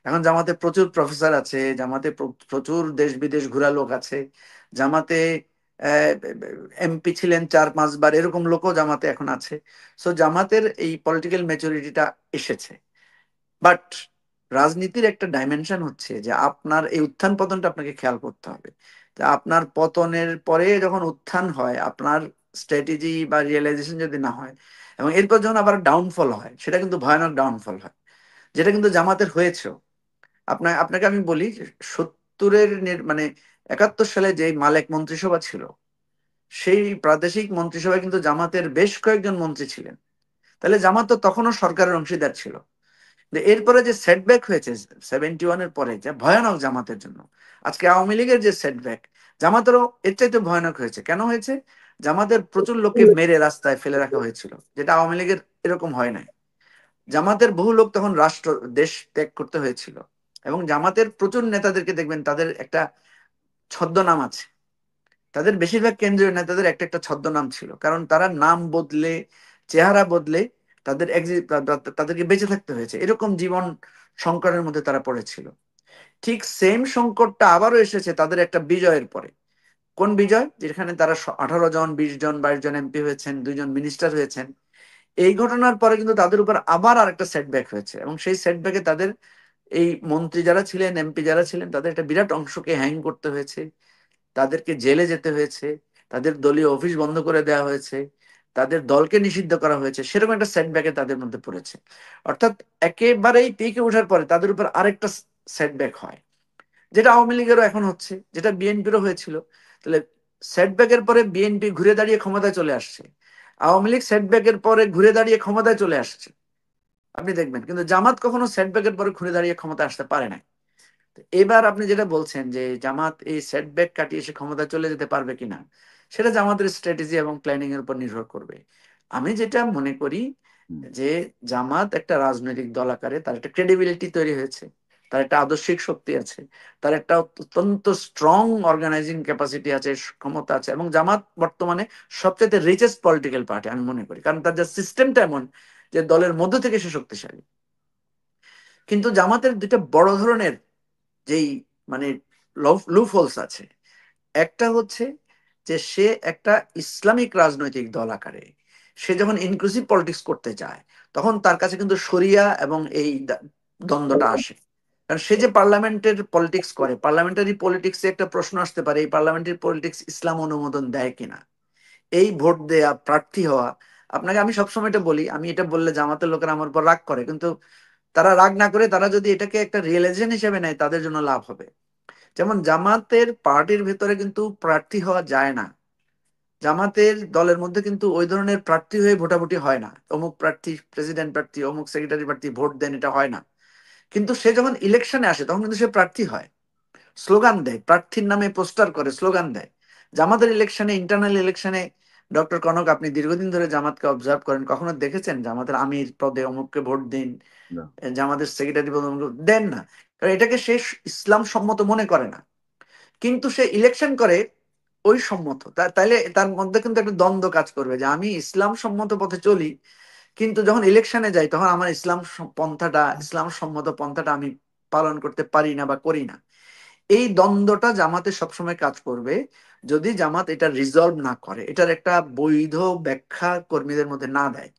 এখন জামাতে প্রচুর প্রফেসর আছে, জামাতে প্রচুর দেশ বিদেশ ঘোরা লোক আছে, জামাতে এমপি ছিলেন 4-5 বার, এরকম লোকও জামাতে এখন আছে। সো জামাতের এই পলিটিক্যাল ম্যাচুরিটিটা এসেছে। বাট রাজনীতির একটা ডাইমেনশন হচ্ছে যে আপনার এই উত্থান পতনটা আপনাকে খেয়াল করতে হবে। যে আপনার পতনের পরে যখন উত্থান হয়, আপনার স্ট্র্যাটেজি বা রিয়েলাইজেশন যদি না হয়, এবং এরপর যখন আবার ডাউনফল হয়, সেটা কিন্তু ভয়ানক ডাউনফল হয়, যেটা কিন্তু জামাতের হয়েছেও। আপনাকে আমি বলি যে 70-এর মানে 71 সালে যে মালেক মন্ত্রিসভা ছিল, সেই প্রাদেশিক মন্ত্রিসভায় কিন্তু জামাতের বেশ কয়েকজন মন্ত্রী ছিলেন। তাহলে জামাত তো তখনও সরকারের অংশীদার ছিল। এরপরে যে সেটব্যাক হয়েছে 71-এর পরে, যা ভয়ানক জামাতের জন্য। আজকে আওয়ামী লীগের যে সেটব্যাক, জামাতেরও এর চাইতে ভয়ানক হয়েছে। কেন হয়েছে? জামাতের প্রচুর লোককে মেরে রাস্তায় ফেলে রাখা হয়েছিল, যেটা আওয়ামী লীগের এরকম হয় নাই। জামাতের বহু লোক তখন দেশ ত্যাগ করতে হয়েছিল। এবং জামাতের প্রচুর নেতাদেরকে দেখবেন তাদের একটা ছদ্মনাম আছে, তাদের বেশিরভাগ কেন্দ্রীয় নেতাদের একটা একটা ছদ্মনাম ছিল, কারণ তারা নাম বদলে, চেহারা বদলে তাদেরকে বেঁচে থাকতে হয়েছে। এরকম জীবন সংকটের মধ্যে তারা পড়েছিল। ঠিক সেম সংকটটা আবারও এসেছে তাদের একটা বিজয়ের পরে। কোন বিজয়? যেখানে তারা 18 জন, 20 জন, 22 জন এমপি হয়েছেন, 2 জন মিনিস্টার হয়েছেন। এই ঘটনার পরে কিন্তু তাদের উপর আবার আরেকটা সেটব্যাক হয়েছে, এবং সেই সেটব্যাকে তাদের এই মন্ত্রী যারা ছিলেন, এমপি যারা ছিলেন, তাদের একটা বিরাট অংশকে হ্যাং করতে হয়েছে, তাদেরকে জেলে যেতে হয়েছে, তাদের দলীয় অফিস বন্ধ করে দেওয়া হয়েছে, তাদের দলকে নিষিদ্ধ করা হয়েছে। সেরকম একটা সেটব্যাকে তাদের মধ্যে পড়েছে। অর্থাৎ একেবারেই পিকে ওঠার পরে তাদের উপর আরেকটা সেটব্যাক হয়, যেটা আওয়ামী লীগেরও এখন হচ্ছে, যেটা বিএনপিরও হয়েছিল। তাহলে সেটব্যাকের পরে বিএনপি ঘুরে দাঁড়িয়ে ক্ষমতায় চলে আসছে, আওয়ামী লীগ সেটব্যাকের পরে ঘুরে দাঁড়িয়ে ক্ষমতায় চলে আসছে, আপনি দেখবেন। কিন্তু জামাত কখনো সেটব্যাকের পরে ঘুরে দাঁড়িয়ে ক্ষমতা আসতে পারে না। এবার আপনি যেটা বলছেন যে জামাত এই সেটব্যাক কাটিয়ে এসে ক্ষমতা চলে যেতে পারবে কিনা, সেটা জামাতের স্ট্র্যাটেজি এবং প্ল্যানিং এর উপর নির্ভর করবে। আমি যেটা মনে করি যে জামাত একটা রাজনৈতিক দল আকারে তার একটা ক্রেডিবিলিটি তৈরি হয়েছে, তার একটা আদর্শিক শক্তি আছে, তার একটা অত্যন্ত স্ট্রং অর্গানাইজিং ক্যাপাসিটি আছে, ক্ষমতা আছে। এবং জামাত বর্তমানে সবচেয়ে রিচেস্ট পলিটিক্যাল পার্টি আমি মনে করি, কারণ তার যে সিস্টেমটা এমন যে দলের মধ্য থেকে সে শক্তিশালী। কিন্তু জামাতের দুইটা বড় ধরনের যেই মানে লুফহোলস আছে। একটা হচ্ছে যে সে একটা ইসলামিক রাজনৈতিক দল আকারে সে যখন ইনক্লুসিভ পলিটিক্স করতে চায়, তখন তার কাছে কিন্তু শরিয়া এবং এই দ্বন্দ্বটা আসে। কারণ সে যে পার্লামেন্টের পলিটিক্স করে, পার্লামেন্টারি পলিটিক্সে একটা প্রশ্ন আসতে পারে, এই পার্লামেন্টারি পলিটিক্স ইসলাম অনুমোদন দেয় কিনা, এই ভোট দেয়া, প্রার্থী হওয়া। আপনাকে আমি সবসময় এটা বলি, আমি এটা বললে জামাতের লোকেরা আমার উপর রাগ করে, কিন্তু তারা রাগ না করে তারা যদি এটাকে একটা রিয়েলাইজেশন হিসেবে নেয়, তাদের জন্য লাভ হবে। যেমন জামাতের পার্টির ভেতরে কিন্তু প্রার্থী হওয়া যায় না, জামাতের দলের মধ্যে কিন্তু ওই ধরনের প্রার্থী হয়ে ভোটাভুটি হয় না, অমুক প্রার্থী প্রেসিডেন্ট প্রার্থী, অমুক সেক্রেটারি প্রার্থী ভোট দেন, এটা হয় না। কিন্তু সে যখন ইলেকশনে আসে তখন কিন্তু সে প্রার্থী হয়, স্লোগান দেয়, প্রার্থীর নামে পোস্টার করে, স্লোগান দেয়। জামাতের ইলেকশনে, ইন্টারনাল ইলেকশনে, ডক্টর কনক আপনি দীর্ঘদিন ধরে জামাতকে অবজার্ভ করেন, কখনো দেখেছেন জামাতের আমির পদে অমুককে ভোট দিন, জামাতের সেক্রেটারি পদে অমুক দেন না? কারণ এটাকে সে ইসলাম সম্মত মনে করে না। কিন্তু সে ইলেকশন করে ওই সম্মত, তাইলে তার মধ্যে কিন্তু একটা দ্বন্দ্ব কাজ করবে যে আমি ইসলাম সম্মত পথে চলি, কিন্তু যখন ইলেকশনে যাই তখন আমার পন্থাটা, ইসলাম সম্মত পন্থাটা আমি পালন করতে পারি না বা করি না। এই দ্বন্দ্বটা জামাতে সবসময় কাজ করবে যদি জামাত এটা রিজলভ না করে, এটার একটা বৈধ ব্যাখ্যা কর্মীদের মধ্যে না দেয়।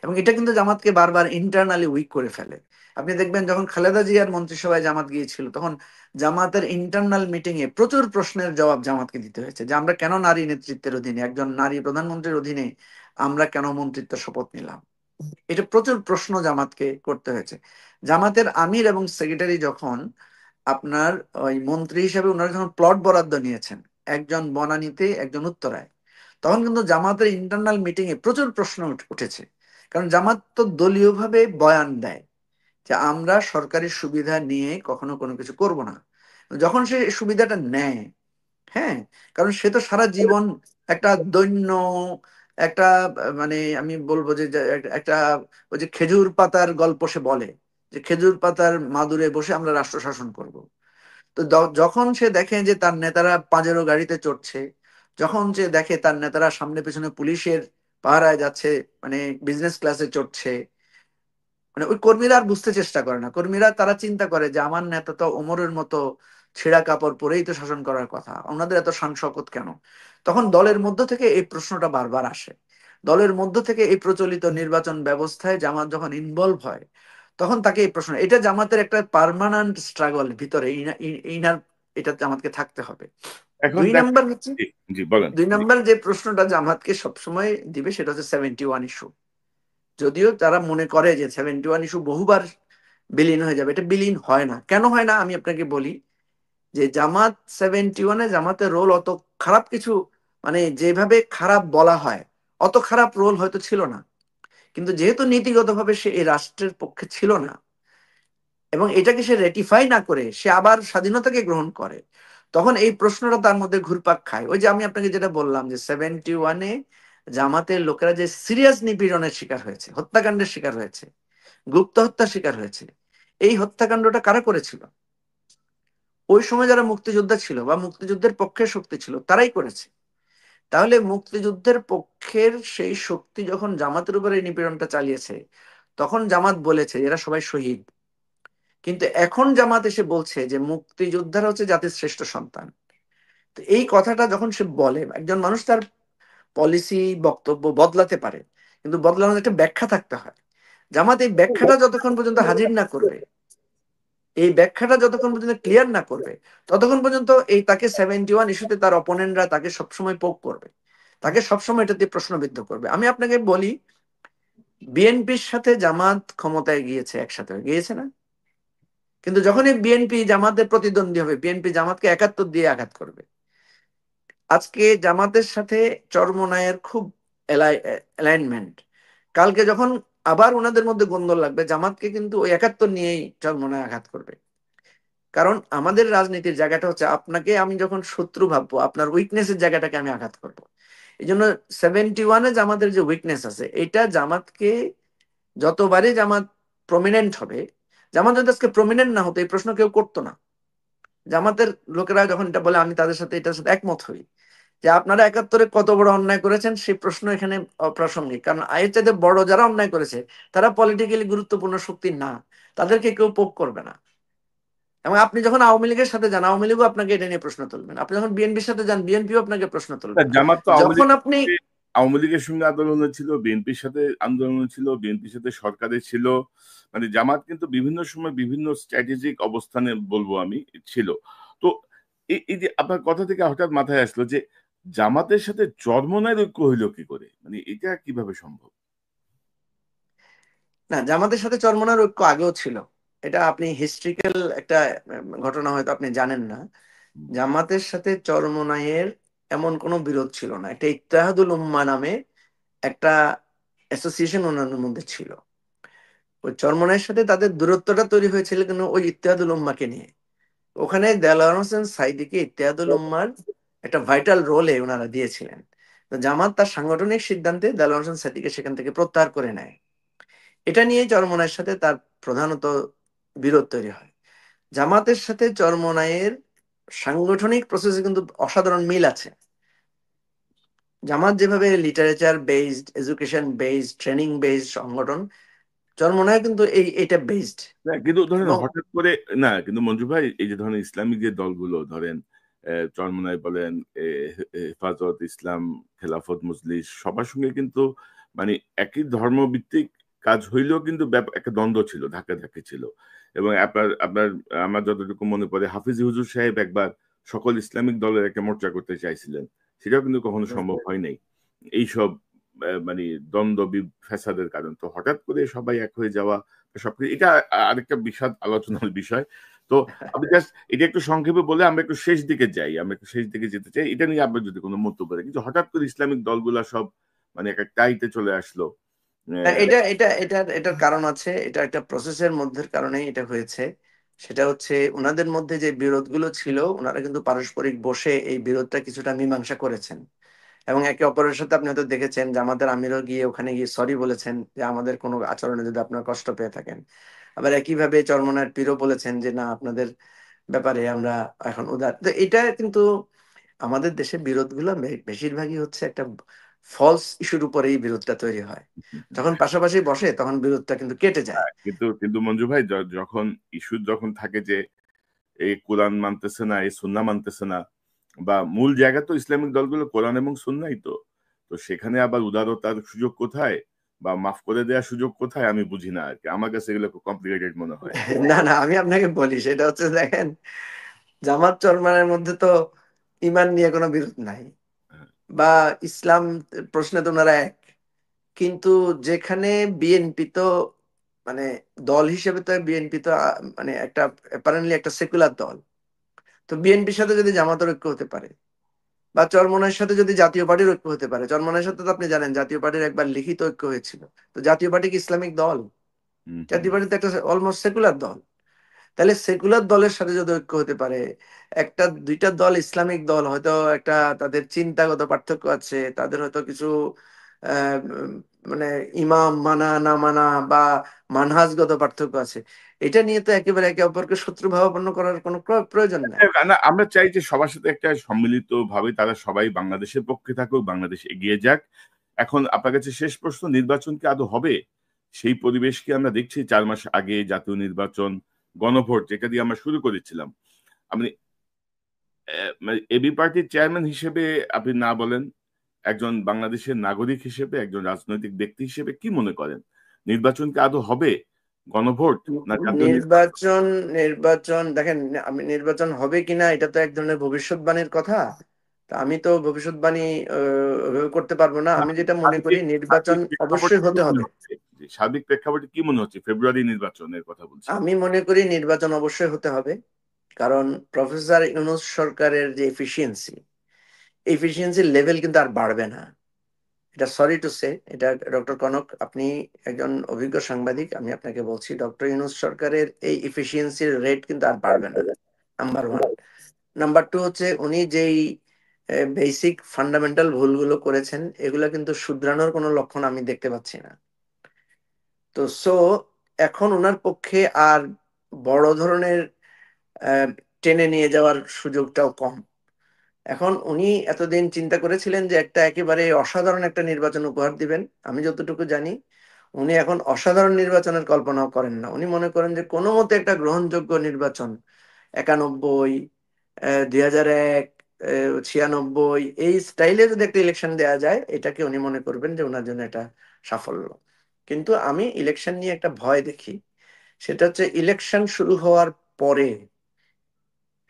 এবং এটা কিন্তু জামাতকে বারবার ইন্টারনালি উইক করে ফেলে। আপনি দেখবেন যখন খালেদা জিয়ার মন্ত্রিসভায় জামাত গিয়েছিল, তখন জামাতের ইন্টারনাল মিটিং এ প্রচুর প্রশ্নের জবাব জামাতকে দিতে হয়েছে, যে আমরা কেন নারী নেতৃত্বের অধীনে, একজন নারী প্রধানমন্ত্রীর অধীনে আমরা কেন মন্ত্রিত্ব শপথ নিলাম। এটা প্রচুর প্রশ্ন জামাতকে করতে হয়েছে। জামাতের আমির এবং সেক্রেটারি যখন আপনার ওই মন্ত্রী হিসেবে ওনারা যখন প্লট বরাদ্দ নিয়েছেন, একজন বনানীতে, একজন উত্তরায়, তখন কিন্তু জামাতের ইন্টারনাল মিটিং এ প্রচুর প্রশ্ন উঠেছে, কারণ জামাত তো দলীয়ভাবে বয়ান দেয় যে আমরা সরকারি সুবিধা নিয়ে কখনো কোনো কিছু করব না। যখন সে সুবিধাটা নেয়, হ্যাঁ, কারণ সে তো সারা জীবন একটা দৈন্য, একটা মানে আমি বলবো যে যে একটা ওই যে খেজুর পাতার গল্প সে বলে, যে খেজুর পাতার মাদুরে বসে আমরা রাষ্ট্র শাসন করব। তো যখন সে দেখে যে তার নেতারা পাজেরো গাড়িতে চড়ছে, যখন সে দেখে তার নেতারা সামনে পেছনে পুলিশের পাহারায় যাচ্ছে, মানে বিজনেস ক্লাসে চড়ছে, মানে ওই কর্মীরা আর বুঝতে চেষ্টা করে না। কর্মীরা তারা চিন্তা করে যে আমার নেতা তো ওমরের মতো ছেঁড়া কাপড় পরেই তো শাসন করার কথা, ওনাদের এত শান শওকত কেন? তখন দলের মধ্য থেকে এই প্রশ্নটা বারবার আসে। দলের মধ্য থেকে এই প্রচলিত নির্বাচন ব্যবস্থায় জামাত যখন ইনভলভ হয়, তখন তাকে এই প্রশ্ন, এটা জামাতের একটা পার্মানেন্ট স্ট্রাগল ভিতরে, ইনার, এটা জামাতকে থাকতে হবে। এখন দুই নাম্বার হচ্ছে, জি জি বলেন। দুই নাম্বার যে প্রশ্নটা জামাতকে সবসময় দিবে সেটা হচ্ছে 71 ইস্যু। যদিও তারা মনে করে যে 71 ইস্যু বহুবার বিলীন হয়ে যাবে, এটা বিলীন হয় না। কেন হয় না আমি আপনাকে বলি, যে জামাত 71-এ জামাতের রোল অত খারাপ কিছু, মানে যেভাবে খারাপ বলা হয় অত খারাপ রোল হয়তো ছিল না, কিন্তু যেহেতু নীতিগতভাবে সে এই রাষ্ট্রের পক্ষে ছিল না এবং এটাকে সে রেটিফাই না করে সে আবার স্বাধীনতাকে গ্রহণ করে, তখন এই প্রশ্নটা তার মধ্যে ঘুরপাক খায়। ওই যে আমি আপনাকে যেটা বললাম যে 71-এ জামাতের লোকেরা যে সিরিয়াস নিপীড়নের শিকার হয়েছে, হত্যাকাণ্ডের শিকার হয়েছে, গুপ্ত হত্যার শিকার হয়েছে, এই হত্যাকাণ্ডটা কারা করেছিল? ওই সময় যারা মুক্তিযোদ্ধা ছিল বা মুক্তিযুদ্ধের পক্ষের শক্তি ছিল তারাই করেছে। তাহলে মুক্তিযুদ্ধের পক্ষের সেই শক্তি যখন জামাতের উপরে এই নিপীড়নটা চালিয়েছে, তখন জামাত বলেছে এরা সবাই শহীদ। কিন্তু এখন জামাত এসে বলছে যে মুক্তিযোদ্ধারা হচ্ছে জাতির শ্রেষ্ঠ সন্তান। তো এই কথাটা যখন সে বলে, একজন মানুষ তার পলিসি বক্তব্য বদলাতে পারে, কিন্তু বদলানোর একটা ব্যাখ্যা থাকতে হয়। জামাত এই ব্যাখ্যাটা যতক্ষণ পর্যন্ত হাজির না করবে, এই ব্যাখ্যাটা যতক্ষণ পর্যন্ত ক্লিয়ার না করবে, ততক্ষণ পর্যন্ত এই তাকে 71 ইস্যুতে তার অপোনেন্টরা তাকে সবসময় পোক করবে, তাকে সবসময় এটাতে প্রশ্নবিদ্ধ করবে। আমি আপনাকে বলি, বিএনপির সাথে জামাত ক্ষমতায় গিয়েছে, একসাথে গিয়েছে না? কিন্তু যখনই বিএনপি জামাতের প্রতিদ্বন্দ্বী হবে, বিএনপি জামাতকে 71 দিয়ে আঘাত করবে। আজকে জামাতের সাথে চরমোনাইয়ের খুব অ্যালাইনমেন্ট, কালকে যখন আবার ওনাদের মধ্যে দ্বন্দ্ব লাগবে, জামাতকে কিন্তু ওই 71 নিয়েই চরমোনাই আঘাত করবে। কারণ আমাদের রাজনীতির জায়গাটা হচ্ছে, আপনাকে আমি যখন শত্রু ভাববো, আপনার উইকনেসের জায়গাটাকে আমি আঘাত করবো। এই জন্য 71-এ জামাতের যে উইকনেস আছে, এটা জামাতকে, যতবারই জামাত প্রমিনেন্ট হবে, জামাত যদি আজকে প্রমিনেন্ট না হতো এই প্রশ্ন কেউ করতো না। জামাতের লোকেরা যখন এটা বলে, আমি তাদের সাথে এটার সাথে একমত হই, যে আপনারা 71-এ কত বড় অন্যায় করেছেন সেই প্রশ্ন এখানে অপ্রাসঙ্গিক। কারণ আয়ের চাইতে বড় যারা অন্যায় করেছে তারা পলিটিক্যালি গুরুত্বপূর্ণ শক্তি না, তাদেরকে কেউ পোক করবে না। এবং আপনি যখন আওয়ামী লীগের সাথে যান, আওয়ামী লীগও আপনাকে এটা নিয়ে প্রশ্ন তুলবেন। আপনি যখন বিএনপির সাথে যান, বিএনপিও আপনাকে প্রশ্ন তুলবে। জামাত তো যখন আপনি আওয়ামী লীগের সঙ্গে আন্দোলন ছিল, বিএনপির সাথে আন্দোলন ছিল, বিএনপির সাথে সরকারে ছিল, মানে জামাত কিন্তু বিভিন্ন সময় বিভিন্ন স্ট্র্যাটেজিক অবস্থানে বলবো আমি ছিল। তো এই যে আপনার কথা থেকে হঠাৎ মাথায় আসলো যে জামাতের সাথে চরমোনাইয়ের ঐক্য হইলো কি করে, মানে এটা কিভাবে সম্ভব? না, জামাতের সাথে চরমোনার ঐক্য আগেও ছিল। এটা আপনি হিস্ট্রিক্যাল একটা ঘটনা হয়তো আপনি জানেন না। জামাতের সাথে চরমোনাইয়ের এমন কোনো বিরোধ ছিল না। একটা ইত্তেহাদুল উম্মাহ নামে একটা অ্যাসোসিয়েশন ওনাদের মধ্যে ছিল। ওই চরমোনাইয়ের সাথে তাদের দূরত্বটা তৈরি হয়েছিল কিন্তু ওই ইত্তেহাদুল উম্মাহকে নিয়ে। ওখানে দেলোয়ার হোসেন সাইদিকে ইত্তেহাদুল উম্মাহর একটা ভাইটাল রোলে ওনারা দিয়েছিলেন। তো জামাত তার সাংগঠনিক সিদ্ধান্তে দেলোয়ার হোসেন সাইদিকে সেখান থেকে প্রত্যাহার করে নেয়। এটা নিয়ে চরমোনাইয়ের সাথে তার প্রধানত বিরোধ তৈরি হয়। জামাতের সাথে চরমোনাইয়ের সাংগঠনিক প্রসেসে কিন্তু অসাধারণ মিল আছে। জামাত যেভাবে literature based, education based, training based সংগঠন, চরমোনাই কিন্তু এটা বেসড। না কিন্তু ধরেন এবং হঠাৎ করে, না কিন্তু মঞ্জু ভাই, এই যে ধরেন ইসলামিক যে দলগুলো ধরেন চরমোনাই বলেন, হেফাজত ইসলাম, খেলাফত মজলিস, সবার সঙ্গে কিন্তু মানে একই ধর্মভিত্তিক কাজ হইলেও কিন্তু একটা দ্বন্দ্ব ছিল, ধাক্কাধাক্কি ছিল। এবং আপনার আপনার আমার যতটুকু মনে পড়ে, হাফিজ হুজুর সাহেব একবার সকল ইসলামিক দলের একটা মোর্চা করতে চাইছিলেন, সেটাও কিন্তু কখনো সম্ভব হয় নাই এইসব মানে দ্বন্দ্ব ফ্যাসাদের কারণ। তো হঠাৎ করে সবাই এক হয়ে যাওয়া, সবকিছু এটা আরেকটা বিশাল আলোচনার বিষয়। তো আমি জাস্ট এটা একটু সংক্ষেপে বলে আমরা একটু শেষ দিকে যাই, আমরা একটু শেষ দিকে যেতে চাই, এটা নিয়ে আপনার যদি কোনো মন্তব্য থাকে। কিন্তু হঠাৎ করে ইসলামিক দলগুলা সব মানে একটা টাইতে চলে আসলো। না, এটার কারণ আছে। এটা একটা প্রসেসের মধ্যে কারণে এটা হয়েছে। সেটা হচ্ছে ওনাদের মধ্যে যে বিরোধগুলো ছিল, ওনারা কিন্তু পারস্পরিক বসে এই বিরোধটা কিছুটা মীমাংসা করেছেন, এবং একে অপরের সাথে আপনি হয়তো দেখেছেন যে আমাদের আমিরও গিয়ে ওখানে গিয়ে সরি বলেছেন যে আমাদের কোনো আচরণে যদি আপনার কষ্ট পেয়ে থাকেন। আবার একইভাবে চরমনার পীরও বলেছেন যে না, আপনাদের ব্যাপারে আমরা এখন উদার। তো এটা কিন্তু আমাদের দেশে বিরোধগুলো বেশিরভাগই হচ্ছে একটা ফলস ইস্যুর উপরে এই বিরোধটা তৈরি হয়। যখন পাশাপাশি বসে তখন বিরোধটা কিন্তু কেটে যায়। কিন্তু কিন্তু মঞ্জু ভাই, যখন ইস্যু যখন থাকে যে এই কোরআন মানতেছে না, এই সুন্নাহ মানতেছে না, বা মূল জায়গা তো ইসলামিক দলগুলো কোরআন এবং সুন্নাহই তো। তো সেখানে আবার উদারতার সুযোগ কোথায় বা মাফ করে দেওয়ার সুযোগ কোথায় আমি বুঝি না আর কি। আমার কাছে এগুলো খুব কমপ্লিকেটেড মনে হয়। না না, আমি আপনাকে বলি, সেটা হচ্ছে দেখেন, জামাত চরমানের মধ্যে তো ইমান নিয়ে কোনো বিরোধ নাই, হ্যাঁ। বা ইসলাম প্রশ্নে তো ওনারা এক। কিন্তু যেখানে বিএনপি তো মানে দল হিসেবে তো বিএনপি তো মানে একটা অ্যাপারেন্টলি একটা সেকুলার দল। তো বিএনপির সাথে যদি জামাতের ঐক্য হতে পারে, বা চরমনায়ের সাথে যদি জাতীয় পার্টির ঐক্য হতে পারে, চরমনায়ের সাথে তো আপনি জানেন জাতীয় পার্টির একবার লিখিত ঐক্য হয়েছিল। তো জাতীয় পার্টি কি ইসলামিক দল? হুম, হুম। জাতীয় পার্টি তো একটা অলমোস্ট সেকুলার দল। তাহলে সেকুলার দলের সাথে যদি ঐক্য হতে পারে, একটা দুইটা দল ইসলামিক দল, হয়তো একটা তাদের চিন্তাগত পার্থক্য আছে, তাদের হয়তো কিছু উম, মানে ইমাম মানা না মানা বা মানহাজগত পার্থক্য আছে, এটা নিয়ে তো একেবারে একে অপরকে শত্রু ভাবাপন্ন করার কোনো প্রয়োজন নাই। আমরা চাই যে সবার সাথে একটা সম্মিলিত ভাবে তারা সবাই বাংলাদেশের পক্ষে থাকুক, বাংলাদেশ এগিয়ে যাক। এখন আপনার কাছে শেষ প্রশ্ন, নির্বাচন কি আদৌ হবে? সেই পরিবেশ কি আমরা দেখছি? 4 মাস আগে জাতীয় নির্বাচন, গণভোট যেটা দিয়ে আমরা শুরু করেছিলাম। আপনি এবি পার্টির চেয়ারম্যান হিসেবে আপনি না বলেন, একজন বাংলাদেশের নাগরিক হিসেবে, একজন রাজনৈতিক ব্যক্তি হিসেবে কি মনে করেন? নির্বাচন কি আদৌ হবে? গণভোট না জাতীয় নির্বাচন? নির্বাচন নির্বাচন দেখেন, আমি নির্বাচন হবে কিনা এটা তো এক ধরনের ভবিষ্যৎবাণীর কথা। তা আমি তো ভবিষ্যৎবাণী ওইভাবে করতে পারবো না। আমি যেটা মনে করি সার্বিক নির্বাচন সার্বিক প্রেক্ষাপটে অবশ্যই কি হতে মনে হবে। হচ্ছে? যে সার্বিক প্রেক্ষাপটে কি মনে হচ্ছে? ফেব্রুয়ারি নির্বাচনের কথা বলছি। আমি মনে করি নির্বাচন অবশ্যই হতে হবে, কারণ প্রফেসর ইউনূস সরকারের যে এফিসিয়েন্সির লেভেল কিন্তু আর বাড়বে না। এটা সরি টু সে, এটা ডক্টর কনক, আপনি একজন অভিজ্ঞ সাংবাদিক, আমি আপনাকে বলছি ডক্টর ইউনূস সরকারের এই এফিসিয়েন্সির রেট কিন্তু আর বাড়বে না। Number one. নাম্বার টু হচ্ছে উনি যেই বেসিক ফান্ডামেন্টাল ভুলগুলো করেছেন, এগুলো কিন্তু শুধরানোর কোনো লক্ষণ আমি দেখতে পাচ্ছি না। তো এখন ওনার পক্ষে আর বড় ধরনের টেনে নিয়ে যাওয়ার সুযোগটাও কম। এখন উনি এতদিন চিন্তা করেছিলেন যে একটা একেবারে অসাধারণ একটা নির্বাচন উপহার দিবেন। আমি যতটুকু জানি উনি এখন অসাধারণ নির্বাচনের কল্পনাও করেন না। উনি মনে করেন যে কোনো মতে একটা গ্রহণযোগ্য নির্বাচন, 91, 2001, 96, এই স্টাইলে যদি একটা ইলেকশন দেওয়া যায়, এটাকে উনি মনে করবেন যে ওনার জন্য এটা সাফল্য। কিন্তু আমি ইলেকশন নিয়ে একটা ভয় দেখি। সেটা হচ্ছে ইলেকশন শুরু হওয়ার পরে,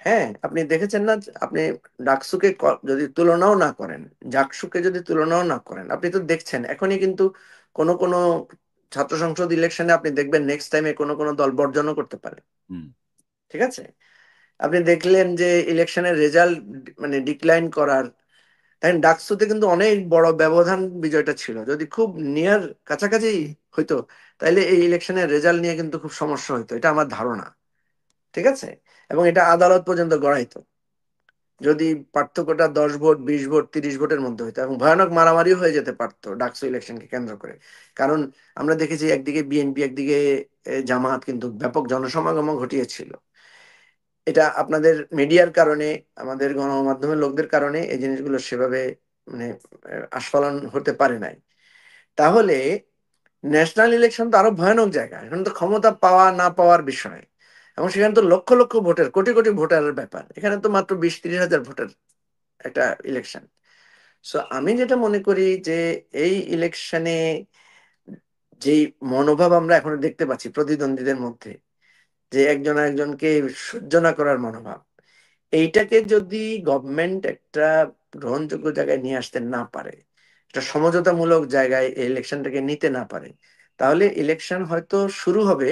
হ্যাঁ, আপনি দেখেছেন না যে আপনি ডাকসুকে যদি তুলনাও না করেন, জাকসুকে যদি তুলনাও না করেন, আপনি তো দেখছেন এখনই কিন্তু কোন কোন ছাত্র সংসদ ইলেকশনে আপনি দেখবেন নেক্সট টাইমে কোন কোন দল বর্জনও করতে পারে। হুম। ঠিক আছে, আপনি দেখলেন যে ইলেকশনের রেজাল্ট মানে ডিক্লাইন করার, দেখেন ডাকসুতে কিন্তু অনেক বড় ব্যবধান বিজয়টা ছিল। যদি খুব নিয়ার কাছাকাছি হইতো, তাইলে এই ইলেকশনের রেজাল্ট নিয়ে কিন্তু খুব সমস্যা হইতো, এটা আমার ধারণা। ঠিক আছে, এবং এটা আদালত পর্যন্ত গড়াইতো যদি পার্থক্যটা 10 ভোট, 20 ভোট, 30 ভোটের মধ্যে হইতো, এবং ভয়ানক মারামারি হয়ে যেতে পারতো ডাকসু ইলেকশনকে কেন্দ্র করে। কারণ আমরা দেখেছি একদিকে বিএনপি, একদিকে জামাত কিন্তু ব্যাপক জনসমাগম ঘটিয়েছিল। এটা আপনাদের মিডিয়ার কারণে, আমাদের গণমাধ্যমের লোকদের কারণে এই জিনিসগুলো সেভাবে মানে আস্ফালন হতে পারে নাই। তাহলে ন্যাশনাল ইলেকশন তো আরো ভয়ানক জায়গা, এখন তো ক্ষমতা পাওয়া না পাওয়ার বিষয়, এবং সেখানে তো লক্ষ লক্ষ ভোটের, কোটি কোটি ভোটারের ব্যাপার। এখানে তো মাত্র 20-30 হাজার ভোটের একটা ইলেকশন। আমি যেটা মনে করি যে এই ইলেকশনে যেই মনোভাব আমরা এখন দেখতে পাচ্ছি প্রতিদ্বন্দ্বীদের মধ্যে, যে একজন আরেকজনকে সহ্য না করার মনোভাব, এইটাকে যদি গভর্নমেন্ট একটা গ্রহণযোগ্য জায়গায় নিয়ে আসতে না পারে, একটা সমঝোতামূলক জায়গায় এই ইলেকশনটাকে নিতে না পারে, তাহলে ইলেকশন হয়তো শুরু হবে,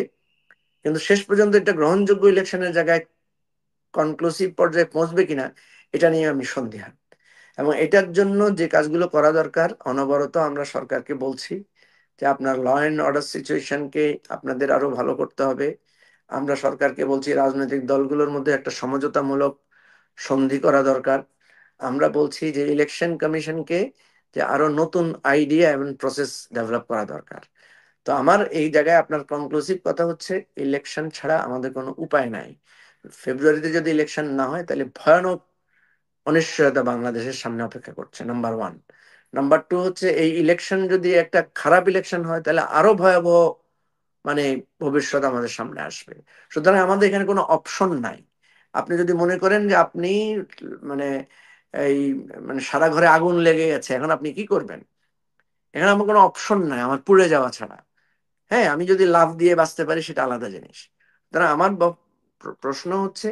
কিন্তু শেষ পর্যন্ত এটা গ্রহণযোগ্য ইলেকশনের জায়গায় কনক্লুসিভ পর্যায়ে পৌঁছবে কিনা এটা নিয়ে আমি সন্দিহান। এবং এটার জন্য যে কাজগুলো করা দরকার, অনবরত আমরা সরকারকে বলছি যে আপনার ল অ্যান্ড অর্ডার সিচুয়েশনকে আপনাদের আরো ভালো করতে হবে। আমরা সরকারকে বলছি রাজনৈতিক দলগুলোর মধ্যে একটা সমঝোতামূলক সন্ধি করা দরকার। আমরা বলছি যে ইলেকশন কমিশনকে যে আরো নতুন আইডিয়া এবং প্রসেস ডেভেলপ করা দরকার। তো আমার এই জায়গায় আপনার কনক্লুসিভ কথা হচ্ছে ইলেকশন ছাড়া আমাদের কোনো উপায় নাই। ফেব্রুয়ারিতে যদি ইলেকশন না হয় তাহলে ভয়ানক অনিশ্চয়তা বাংলাদেশের সামনে অপেক্ষা করছে, নাম্বার ওয়ান। নাম্বার টু হচ্ছে এই ইলেকশন যদি একটা খারাপ ইলেকশন হয় তাহলে আরো ভয়াবহ মানে ভবিষ্যৎ আমাদের সামনে আসবে। সুতরাং আমাদের এখানে কোনো অপশন নাই। আপনি যদি মনে করেন যে আপনি মানে এই মানে সারা ঘরে আগুন লেগে গেছে, এখন আপনি কি করবেন? এখানে আমার কোনো অপশন নাই আমার পুড়ে যাওয়া ছাড়া। হ্যাঁ, আমি যদি লাভ দিয়ে বাঁচতে পারি সেটা আলাদা জিনিস। সুতরাং আমার প্রশ্ন হচ্ছে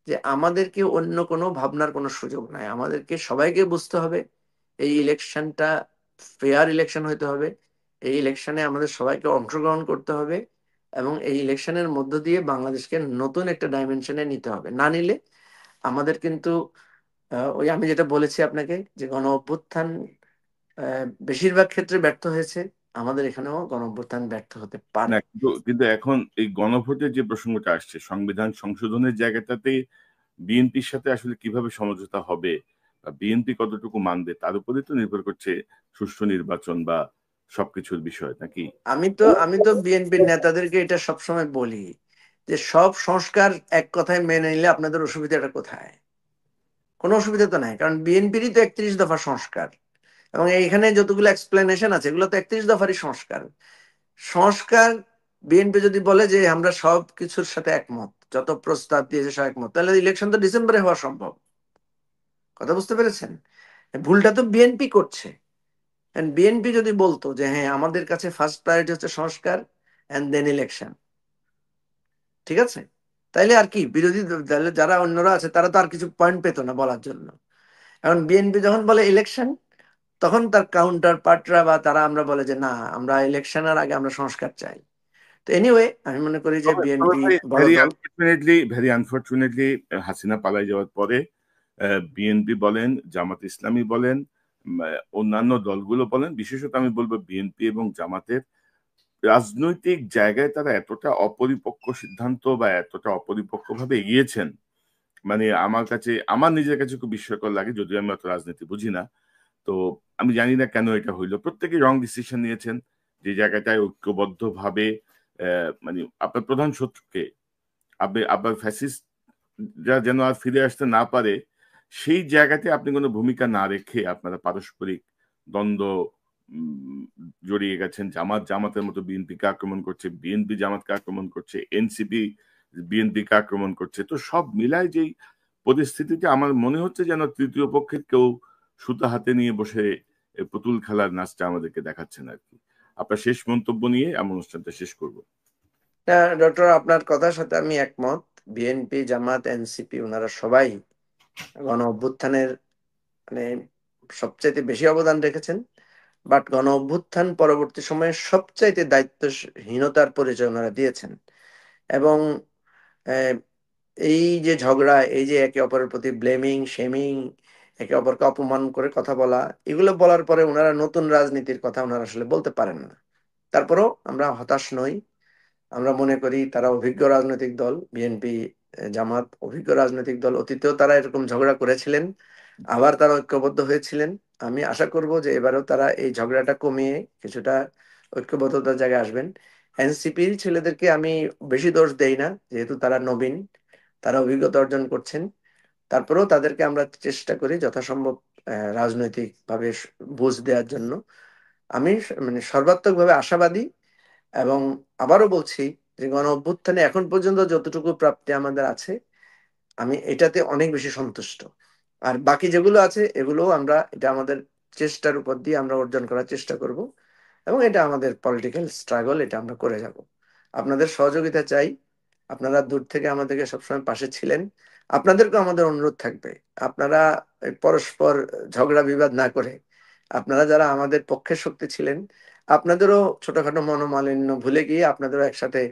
যে আমাদেরকে অন্য কোনো ভাবনার কোনো সুযোগ নাই। আমাদেরকে সবাইকে বুঝতে হবে এই ইলেকশনটা ফেয়ার ইলেকশন হইতে হবে। এই ইলেকশনে আমাদের সবাইকে অংশগ্রহণ করতে হবে এবং এই ইলেকশনের মধ্য দিয়ে বাংলাদেশকে নতুন একটা ডাইমেনশনে নিতে হবে। না নিলে আমাদের কিন্তু ওই আমি যেটা বলেছি আপনাকে যে গণ অভ্যুত্থান বেশিরভাগ ক্ষেত্রে ব্যর্থ হয়েছে, আমাদের এখানেও গণ অভ্যুত্থান ব্যর্থ হতে পারে। না, কিন্তু কিন্তু এখন এই গণভোটের যে প্রসঙ্গটা আসছে, সংবিধান সংশোধনের জায়গাটাতে বিএনপির সাথে আসলে কিভাবে সমঝোতা হবে বা বিএনপি কতটুকু মানবে তার উপরে তো নির্ভর করছে সুষ্ঠু নির্বাচন বা সবকিছুর বিষয়, নাকি? আমি তো বিএনপির নেতাদেরকে এটা সবসময় বলি যে সব সংস্কার এক কথায় মেনে নিলে আপনাদের অসুবিধাটা কোথায়? কোনো অসুবিধা তো নাই, কারণ বিএনপিরই তো 31 দফা সংস্কার এবং এইখানে যতগুলো এক্সপ্লেনেশন আছে এগুলো তো 31 দফারই সংস্কার। সংস্কার বিএনপি যদি বলে যে আমরা সব কিছুর সাথে একমত, যত প্রস্তাব দিয়েছে সব একমত, তাহলে ইলেকশন তো ডিসেম্বরে হওয়া সম্ভব। কথা বুঝতে পেরেছেন? ভুলটা তো বিএনপি করছে। বিএনপি যদি বলতো যে হ্যাঁ আমাদের কাছে ফার্স্ট প্রায়োরিটি হচ্ছে সংস্কার এন্ড দেন ইলেকশন, ঠিক আছে, তাইলে আর কি বিরোধী দলে যারা অন্যরা আছে তারা তো আর কিছু পয়েন্ট পেতো না বলার জন্য। এখন বিএনপি যখন বলে ইলেকশন, তখন তার কাউন্টার পার্টরা বা তারা আমরা বলে যে না, আমরা ইলেকশনের আগে আমরা সংস্কার চাই। তো এনিওয়ে আমি মনে করি যে তবে তবে বিএনপি ভাই, বড় দল। ভেরি আনফরচুনেটলি হাসিনা পালাই যাওয়ার পরে বিএনপি বলেন, জামাত ইসলামী বলেন, অন্যান্য দলগুলো বলেন, বিশেষত আমি বলবো বিএনপি এবং জামাতের রাজনৈতিক জায়গায় তারা এতটা অপরিপক্ক সিদ্ধান্ত বা এতটা অপরিপক্ক ভাবে এগিয়েছেন, মানে আমার কাছে, আমার নিজের কাছে খুব বিস্ময়কর লাগে, যদিও আমি অত রাজনীতি বুঝি না। তো আমি জানি না কেন এটা হইলো, প্রত্যেকে রং ডিসিশন নিয়েছেন। যে জায়গাটায় ঐক্যবদ্ধ ভাবে মানে আপনার প্রধান শত্রুকে, আপনার ফ্যাসিস্ট যেন আর ফিরে আসতে না পারে, সেই জায়গাতে আপনি কোনো ভূমিকা না রেখে আপনারা পারস্পরিক দ্বন্দ্ব উম, জড়িয়ে গেছেন। জামাতের মতো বিএনপিকে আক্রমণ করছে, বিএনপি জামাতকে আক্রমণ করছে, এনসিপি বিএনপিকে আক্রমণ করছে। তো সব মিলায় যেই পরিস্থিতিতে আমার মনে হচ্ছে যেন তৃতীয় পক্ষের কেউ সুতা হাতে নিয়ে বসে পুতুল খেলার নাচটা আমাদেরকে দেখাচ্ছেন আর কি। আপনার শেষ মন্তব্য নিয়ে আমি অনুষ্ঠানটা শেষ করব। ডক্টর, আপনার কথার সাথে আমি একমত। বিএনপি জামাত এনসিপি ওনারা সবাই গণ অভ্যুত্থানের মানে সবচাইতে বেশি অবদান রেখেছেন। বাট গণ অভ্যুত্থান পরবর্তী সময়ে সবচাইতে দায়িত্বহীনতার পরিচয় ওনারা দিয়েছেন। এবং আহ, এই যে ঝগড়া, এই যে একে অপরের প্রতি ব্লেমিং শেমিং, একে অপরকে অপমান করে কথা বলা, এগুলো বলার পরে ওনারা নতুন রাজনীতির কথা ওনারা আসলে বলতে পারেন না। তারপরেও আমরা হতাশ নই। আমরা মনে করি তারা অভিজ্ঞ রাজনৈতিক দল, বিএনপি জামাত অভিজ্ঞ রাজনৈতিক দল। অতীতেও তারা এরকম ঝগড়া করেছিলেন, আবার তারা ঐক্যবদ্ধ হয়েছিলেন। আমি আশা করব যে এবারেও তারা এই ঝগড়াটা কমিয়ে কিছুটা ঐক্যবদ্ধতার জায়গায় আসবেন। এনসিপির ছেলেদেরকে আমি বেশি দোষ দেই না, যেহেতু তারা নবীন, তারা অভিজ্ঞতা অর্জন করছেন। তারপরেও তাদেরকে আমরা চেষ্টা করি যথাসম্ভব রাজনৈতিক ভাবে বুঝ দেওয়ার জন্য। আমি মানে সর্বাত্মকভাবে আশাবাদী এবং আবারও বলছি যে গণ অভ্যুত্থানে এখন পর্যন্ত যতটুকু প্রাপ্তি আমাদের আছে আমি এটাতে অনেক বেশি সন্তুষ্ট। আর বাকি যেগুলো আছে এগুলো আমরা এটা আমাদের চেষ্টার উপর দিয়ে আমরা অর্জন করার চেষ্টা করব এবং এটা আমাদের পলিটিক্যাল স্ট্রাগল, এটা আমরা করে যাব। আপনাদের সহযোগিতা চাই। আপনারা দূর থেকে আমাদেরকে সবসময় পাশে ছিলেন। আপনাদেরকেও আমাদের অনুরোধ থাকবে, আপনারা এই পরস্পর ঝগড়া বিবাদ না করে আপনারা যারা আমাদের পক্ষের শক্তি ছিলেন, আপনাদেরও ছোটখাটো মনোমালিন্য ভুলে গিয়ে আপনাদেরও একসাথে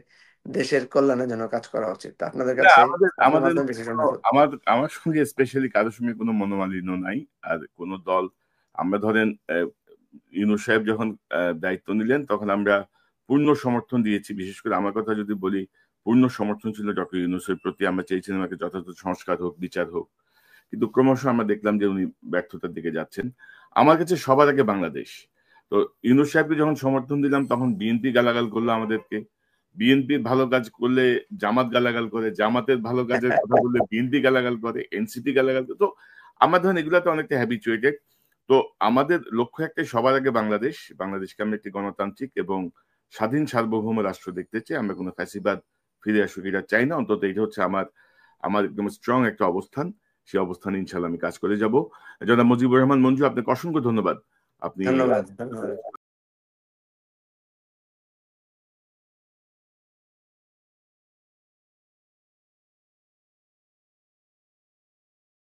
দেশের কল্যাণের জন্য কাজ করা উচিত। তা আপনাদের না, কাছে আমাদের আপনার আমাদের মাধ্যমে বিশেষ অনুরোধ। আমার আমার সঙ্গে স্পেশালি কারোর সঙ্গে কোনো মনোমালিন্য নাই। আর কোন দল, আমরা ধরেন ইউনূস সাহেব যখন দায়িত্ব নিলেন তখন আমরা পূর্ণ সমর্থন দিয়েছি। বিশেষ করে আমার কথা যদি বলি, পূর্ণ সমর্থন ছিল ডক্টর ইউনূসের প্রতি। আমরা চেয়েছিলাম একটা যথাযথ সংস্কার হোক, বিচার হোক। কিন্তু ক্রমশ আমরা দেখলাম যে উনি ব্যর্থতার দিকে যাচ্ছেন। আমার কাছে সবার আগে বাংলাদেশ। তো ইউনূস সাহেবকে যখন সমর্থন দিলাম তখন বিএনপি গালাগাল করলো আমাদেরকে। বিএনপির ভালো কাজ করলে জামাত গালাগাল করে, জামাতের ভালো কাজের কথা বললে বিএনপি গালাগাল করে, এনসিপি গালাগাল করে। তো আমার ধরেন এগুলাতে অনেকটা হ্যাবিচুয়েটেড। তো আমাদের লক্ষ্য একটাই, সবার আগে বাংলাদেশ। বাংলাদেশকে আমরা একটি গণতান্ত্রিক এবং স্বাধীন সার্বভৌম রাষ্ট্র দেখতে চাই। আমরা কোনো ফ্যাসিবাদ ফিরে আসুক এটা চাই না। অন্তত এটা হচ্ছে আমার আমার একদম স্ট্রং একটা অবস্থান। সেই অবস্থানে ইনশাল্লাহ আমি কাজ করে যাব। জনাব মুজিবুর রহমান মঞ্জু, আপনাকে অসংখ্য ধন্যবাদ। আপনি ধন্যবাদ।